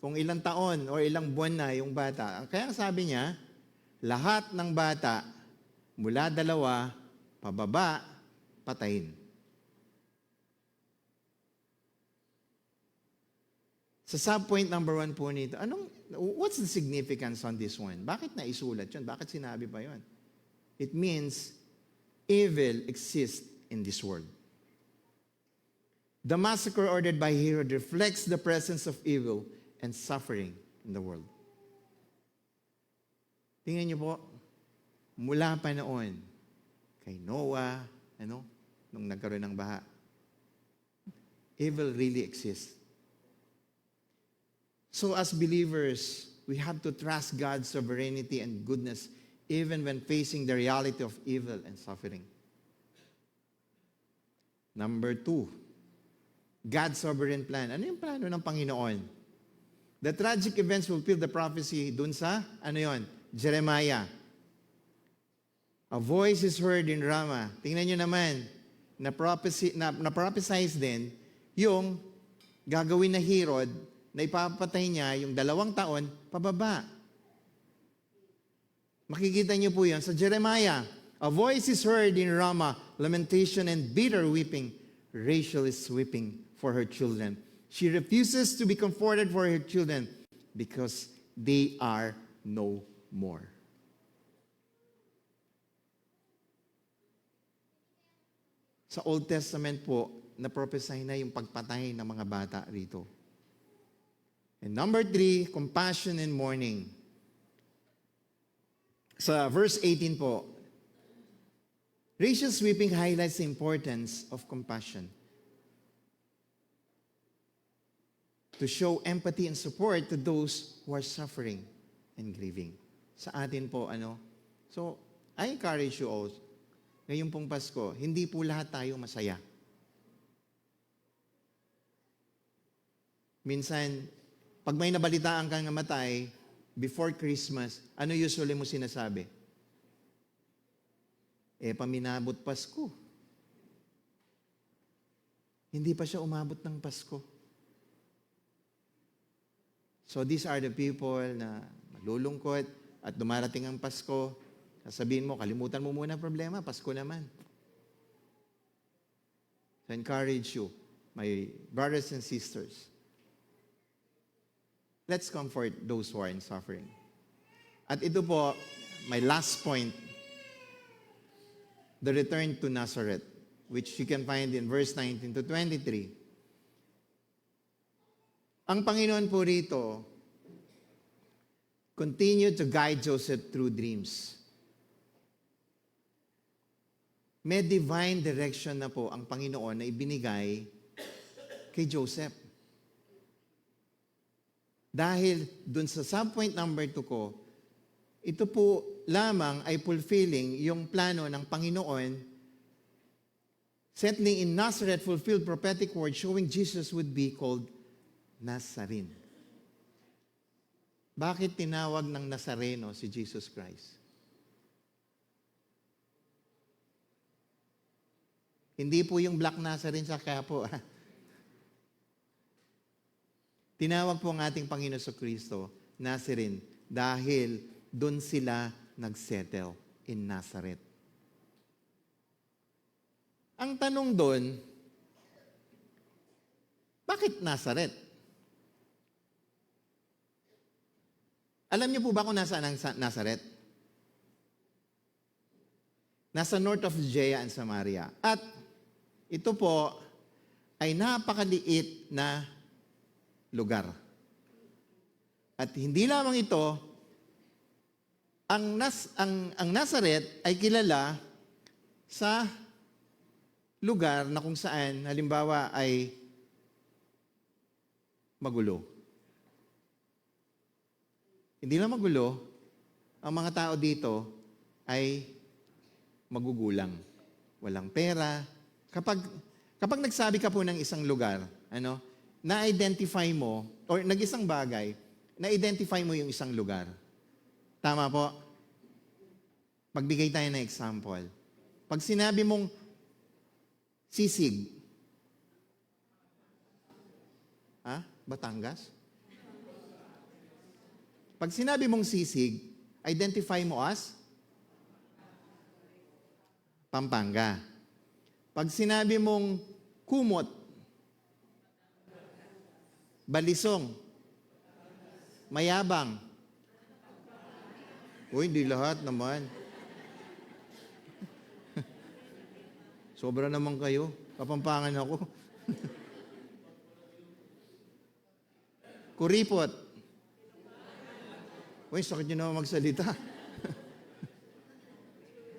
kung ilang taon o ilang buwan na yung bata. Kaya sabi niya, lahat ng bata, mula 2, pababa, patayin. Sa subpoint number 1 po nito, what's the significance on this one? Bakit naisulat yun? Bakit sinabi pa yun? It means evil exists in this world. The massacre ordered by Herod reflects the presence of evil and suffering in the world. Tingnan niyo po, mula pa noon, kay Noah, nung nagkaroon ng baha, evil really exists. So as believers, we have to trust God's sovereignty and goodness even when facing the reality of evil and suffering. Number 2, God's sovereign plan. Ano yung plano ng Panginoon? The tragic events fulfill the prophecy dun sa, Jeremiah. A voice is heard in Ramah. Tingnan nyo naman, na-prophesize din yung gagawin na Herod na ipapatay niya yung 2 taon pababa. Makikita niyo po yan sa Jeremiah. A voice is heard in Ramah, lamentation and bitter weeping. Rachel is weeping for her children. She refuses to be comforted for her children because they are no more. Sa Old Testament po, na-prophesy na yung pagpatay ng mga bata rito. And number 3, compassion and mourning. Sa verse 18 po, Rachel's weeping highlights the importance of compassion. To show empathy and support to those who are suffering and grieving. Sa atin po, So, I encourage you all, ngayong pong Pasko, hindi po lahat tayo masaya. Minsan, pag may nabalitaan kang namatay, before Christmas, ano usually mo sinasabi? Paminabot Pasko. Hindi pa siya umabot ng Pasko. So these are the people na malulungkot at dumarating ang Pasko. Sasabihin mo, kalimutan mo muna ang problema, Pasko naman. So encourage you, my brothers and sisters. Let's comfort those who are in suffering. At ito po, my last point, the return to Nazareth, which you can find in verse 19 to 23. Ang Panginoon po rito, continue to guide Joseph through dreams. May divine direction na po ang Panginoon na ibinigay kay Joseph. Dahil dun sa subpoint number 2 ko, ito po lamang ay fulfilling yung plano ng Panginoon. Settling in Nazareth fulfilled prophetic word showing Jesus would be called Nazarene. Bakit tinawag ng Nazareno si Jesus Christ? Hindi po yung Black Nazarene sa Quiapo. Tinawag po ang ating Panginoon sa Kristo, Nazarene, dahil doon sila nagsettle in Nazareth. Ang tanong doon, bakit Nazareth? Alam niyo po ba kung nasaan ang Nazareth? Nasa north of Judea and Samaria. At ito po ay napakaliit na lugar. At hindi lamang ito, ang Nazareth ay kilala sa lugar na kung saan, halimbawa, ay magulo. Hindi lang magulo, ang mga tao dito ay magugulang. Walang pera. Kapag nagsabi ka po ng isang lugar, na-identify mo, or nag-isang bagay, na-identify mo yung isang lugar. Tama po? Magbigay tayo ng example. Pag sinabi mong sisig, Batangas? Pag sinabi mong sisig, identify mo as Pampanga. Pag sinabi mong kumot, balisong, mayabang. Uy, hindi lahat naman. Sobra naman kayo. Kapampangan ako. Kuripot. Uy, sakit nyo naman magsalita.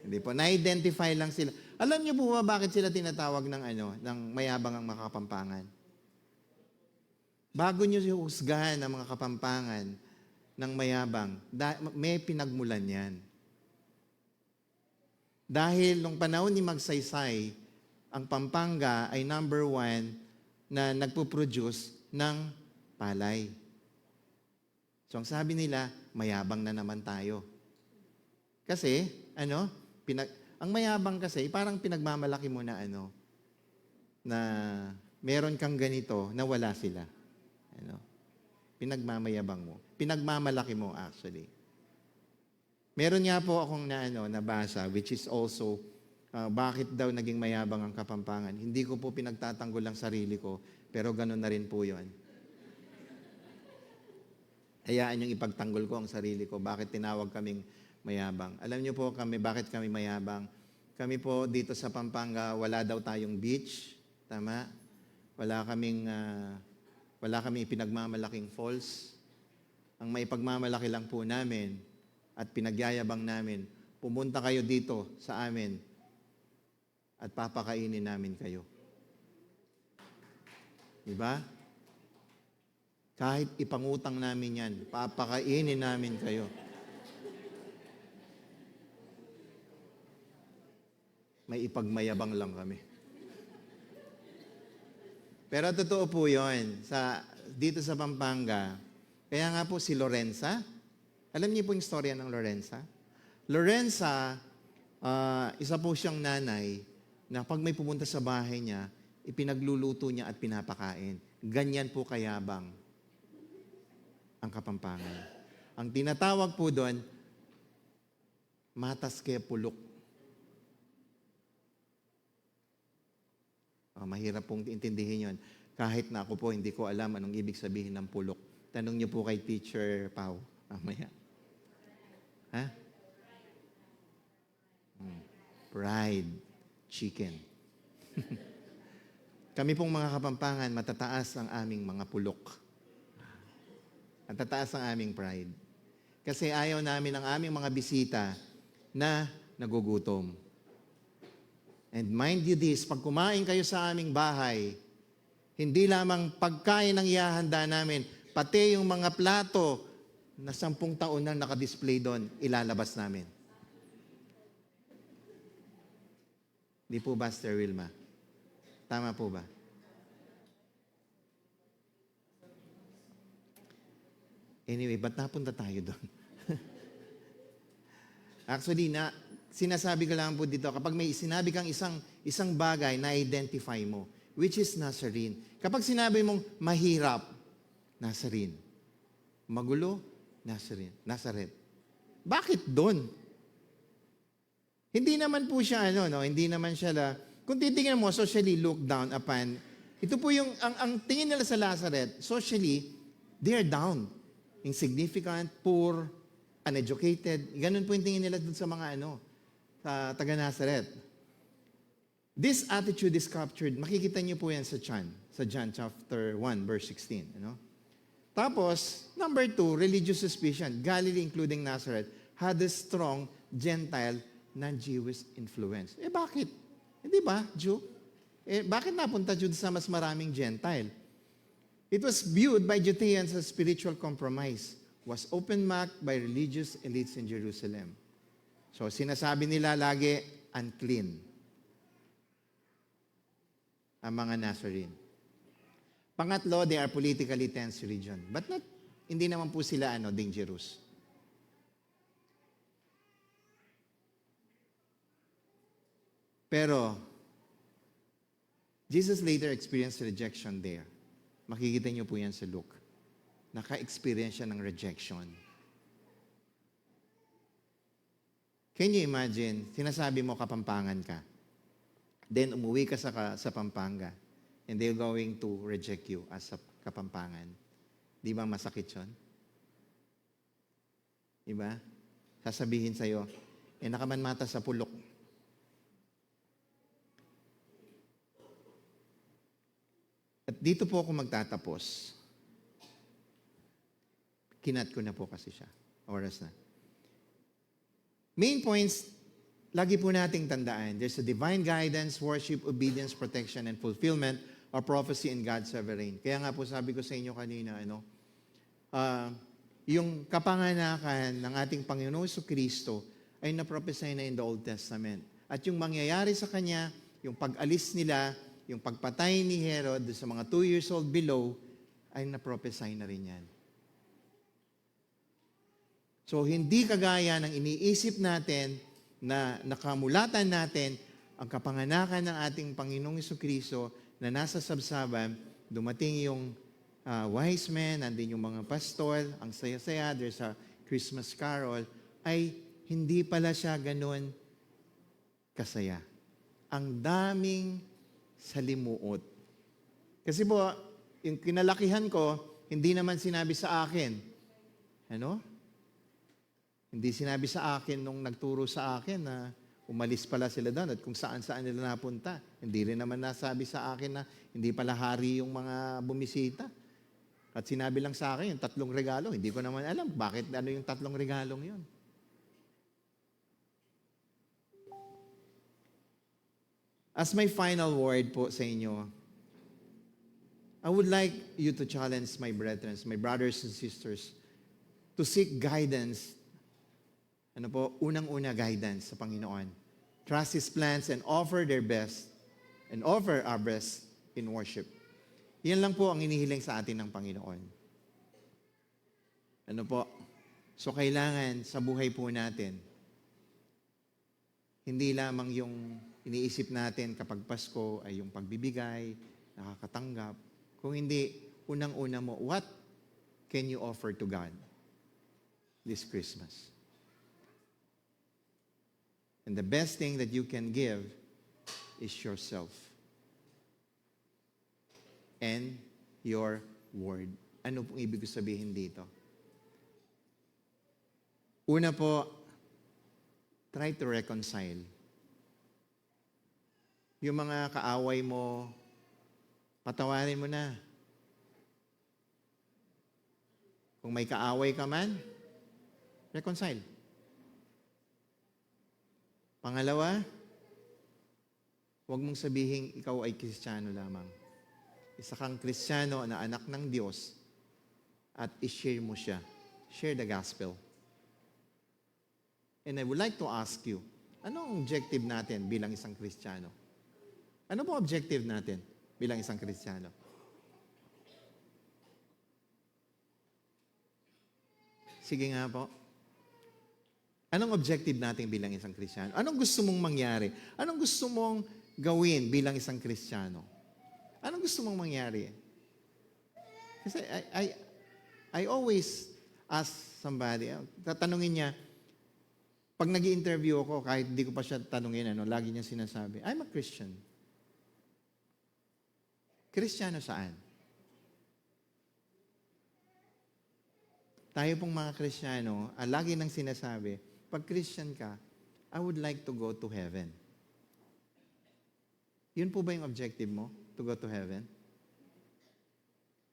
Hindi po. Na-identify lang sila. Alam niyo po ba bakit sila tinatawag ng mayabang ang mga Kapampangan? Bago niyo husgahan ang mga Kapampangan ng mayabang, may pinagmulan yan. Dahil nung panahon ni Magsaysay, ang Pampanga ay number 1 na nagpo-produce ng palay. So ang sabi nila, mayabang na naman tayo. Kasi, ang mayabang kasi, parang pinagmamalaki mo na na meron kang ganito na wala sila. Pinagmamayabang mo. Pinagmamalaki mo actually. Meron nga po akong nabasa, which is also, bakit daw naging mayabang ang Kapampangan. Hindi ko po pinagtatanggol ang sarili ko, pero ganun na rin po yun. Hayaan yung ipagtanggol ko ang sarili ko. Bakit tinawag kaming mayabang? Alam niyo po bakit kami mayabang? Kami po dito sa Pampanga, wala daw tayong beach. Tama? Wala kaming pinagmamalaking falls. Ang may pagmamalaki lang po namin at pinagyayabang namin, pumunta kayo dito sa amin at papakainin namin kayo. Diba? Kahit ipangutang namin yan, papakainin namin kayo. May ipagmayabang lang kami. Pero totoo po yun. Dito sa Pampanga, kaya nga po si Lorenza, alam niyo po yung storya ng Lorenza? Lorenza, isa po siyang nanay na pag may pumunta sa bahay niya, ipinagluluto niya at pinapakain. Ganyan po kayabang ang Kapampangan. Ang tinatawag po doon, matas ke pulok. Mahirap pong intindihin yon. Kahit na ako po, hindi ko alam anong ibig sabihin ng pulok. Tanong niyo po kay Teacher Pau. Mamaya. Ha? Fried chicken. Kami pong mga Kapampangan, matataas ang aming mga pulok. At tataas ang aming pride. Kasi ayaw namin ang aming mga bisita na nagugutom. And mind you this, pag kumain kayo sa aming bahay, hindi lamang pagkain ang ihahanda namin, pati yung mga plato na 10 taon na nakadisplay doon, ilalabas namin. Di po ba, Sister Wilma? Tama po ba? Anyway, ba't napunta tayo doon? Actually, sinasabi ko lang po dito, kapag may sinabi kang isang bagay na identify mo, which is Nazarene. Kapag sinabi mong mahirap, Nazarene. Magulo, Nazarene. Nazareth. Bakit doon? Hindi naman po siya, hindi naman siya kung titingnan mo, socially looked down upon, ito po yung, ang tingin nila sa Nazareth, socially, they are down. Insignificant, poor, uneducated. Ganun po yung tingin nila dun sa mga sa taga Nazareth. This attitude is captured. Makikita niyo po yan sa John chapter 1, verse 16. Tapos, number 2, religious suspicion. Galilee, including Nazareth, had a strong Gentile, non-Jewish influence. Bakit? Hindi ba, Jew? Bakit napunta Jew sa mas maraming Gentile? It was viewed by Judeans as spiritual compromise, was open marked by religious elites in Jerusalem. So sinasabi nila lagi, unclean ang mga Nazarene. Pangatlo, they are politically tense region. But hindi naman po sila dangerous. Pero, Jesus later experienced rejection there. Makikita niyo po yan sa Luke. Naka-experience siya ng rejection. Can you imagine, sinasabi mo Kapampangan ka, then umuwi ka sa Pampanga, and they're going to reject you as a Kapampangan. Di ba masakit yun? Di ba? Sasabihin sa'yo, nakamanmata sa pulok. At dito po ako magtatapos. Kinat ko na po kasi siya. Oras na. Main points, lagi po nating tandaan. There's a divine guidance, worship, obedience, protection, and fulfillment of prophecy in God's sovereign. Kaya nga po sabi ko sa inyo kanina, yung kapanganakan ng ating Panginoon Kristo ay naprophesy na in the Old Testament. At yung mangyayari sa Kanya, yung pag-alis nila, yung pagpatay ni Herod sa mga 2 years old below, ay naprophesy na rin yan. So, hindi kagaya ng iniisip natin na nakamulatan natin ang kapanganakan ng ating Panginoong Kristo na nasa sabsaban, dumating yung wise men, nandun yung mga pastor, ang saya-saya, there's a Christmas carol, ay hindi pala siya ganun kasaya. Ang daming salimuot. Kasi po, yung kinalakihan ko, hindi naman sinabi sa akin. Hindi sinabi sa akin nung nagturo sa akin na umalis pala sila doon at kung saan-saan nila napunta. Hindi rin naman nasabi sa akin na hindi pala hari yung mga bumisita. At sinabi lang sa akin yung 3 regalo. Hindi ko naman alam bakit yung 3 regalong yun. As my final word po sa inyo, I would like you to challenge my brethren, my brothers and sisters, to seek guidance. Unang-una guidance sa Panginoon. Trust His plans and offer their best, and offer our best in worship. Yan lang po ang inihiling sa atin ng Panginoon. So kailangan sa buhay po natin, hindi lamang yung iniisip natin kapag Pasko ay yung pagbibigay, nakakatanggap. Kung hindi, unang-una mo, what can you offer to God this Christmas? And the best thing that you can give is yourself and your word. Ano pong ibig sabihin dito? Una po, try to reconcile. Yung mga kaaway mo, patawarin mo na. Kung may kaaway ka man, reconcile. Pangalawa, huwag mong sabihin ikaw ay Kristiyano lamang. Isa kang Kristiyano na anak ng Diyos at i-share mo siya. Share the gospel. And I would like to ask you, ano ang objective natin bilang isang Kristiyano? Ano po objective natin bilang isang Kristiyano? Sige nga po. Anong objective natin bilang isang Kristiyano? Anong gusto mong mangyari? Anong gusto mong gawin bilang isang Kristiyano? Anong gusto mong mangyari? Kasi I always ask somebody, tatanungin niya, pag nag-i-interview ako, kahit hindi ko pa siya tanungin, lagi niya sinasabi, I'm a Christian. Kristiyano saan? Tayo pong mga Kristiyano, lagi nang sinasabi, pag Christian ka, I would like to go to heaven. Yun po ba yung objective mo? To go to heaven?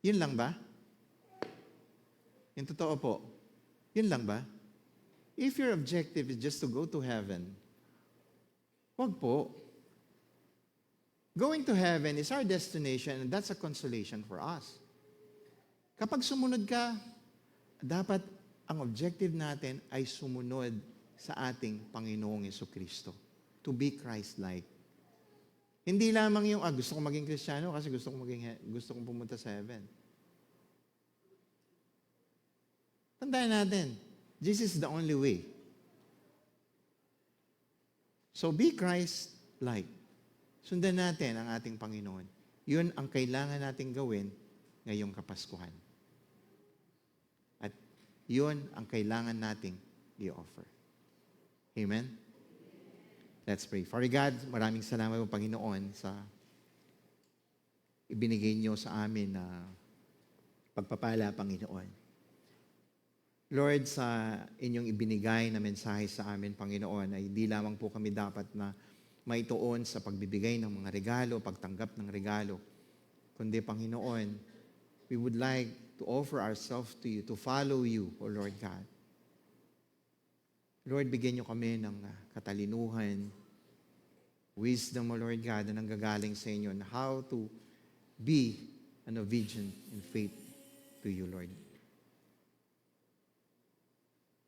Yun lang ba? Yung totoo po. Yun lang ba? If your objective is just to go to heaven, wag po. Going to heaven is our destination and that's a consolation for us. Kapag sumunod ka, dapat ang objective natin ay sumunod sa ating Panginoong Jesucristo. To be Christ-like. Hindi lamang yung, gusto kong maging Kristiyano kasi gusto kong pumunta sa heaven. Tandaan natin, this is the only way. So be Christ-like. Sundan natin ang ating Panginoon. Yun ang kailangan nating gawin ngayong Kapaskuhan. At yun ang kailangan nating i-offer. Amen? Let's pray. Father God, maraming salamat po, Panginoon, sa ibinigay niyo sa amin na pagpapala, Panginoon. Lord, sa inyong ibinigay na mensahe sa amin, Panginoon, ay di lamang po kami dapat na maituon sa pagbibigay ng mga regalo, pagtanggap ng regalo, kundi, Panginoon, we would like to offer ourselves to you, to follow you, O Lord God. Lord, bigyan niyo kami ng katalinuhan, wisdom, O Lord God, na nanggagaling sa inyo on how to be an obedient in faith to you, Lord.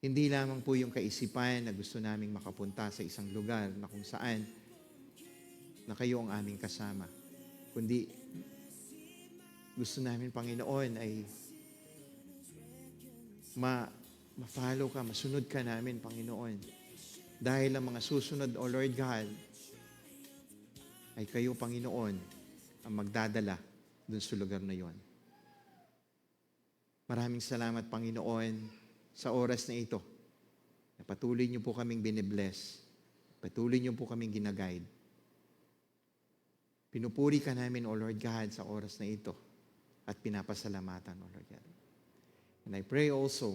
Hindi lamang po yung kaisipan na gusto naming makapunta sa isang lugar na kung saan na kayo ang aming kasama, kundi gusto namin, Panginoon, ay ma-follow ka, masunod ka namin, Panginoon. Dahil ang mga susunod, O Lord God, ay kayo, Panginoon, ang magdadala dun sa lugar na yon. Maraming salamat, Panginoon, sa oras na ito. Na patuloy niyo po kaming binibless. Patuloy niyo po kaming ginaguide. Pinupuri ka namin, O Lord God, sa oras na ito. At pinapasalamatan, O Lord God. And I pray also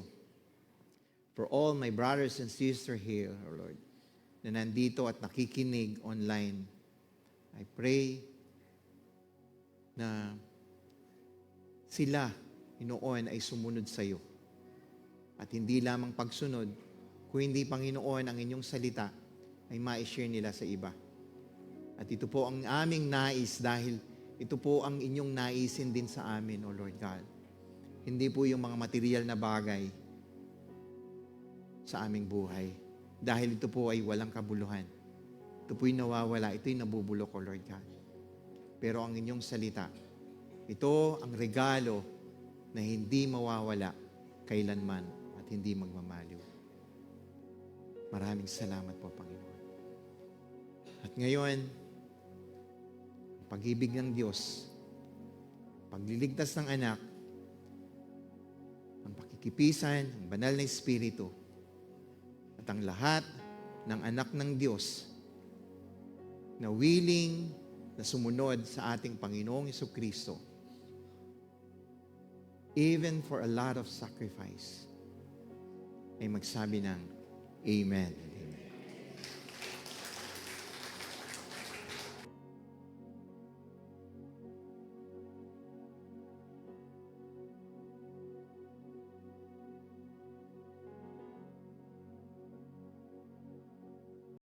for all my brothers and sisters here, O Lord, na nandito at nakikinig online. I pray na sila, Panginoon, ay sumunod sa iyo. At hindi lamang pagsunod, kung hindi, Panginoon, ang inyong salita ay ma-share nila sa iba. At ito po ang aming nais dahil ito po ang inyong naisin din sa amin, O Lord God. Hindi po yung mga material na bagay sa aming buhay. Dahil ito po ay walang kabuluhan. Ito po'y nawawala, ito'y nabubulok, O Lord God. Pero ang inyong salita, ito ang regalo na hindi mawawala kailanman at hindi magmamaliw. Maraming salamat po, Panginoon. At ngayon, pag-ibig ng Diyos, pagliligtas ng anak, ang pakikipisan ng banal na Espiritu, at ang lahat ng anak ng Diyos na willing na sumunod sa ating Panginoong Jesucristo, even for a lot of sacrifice, ay magsabi ng Amen.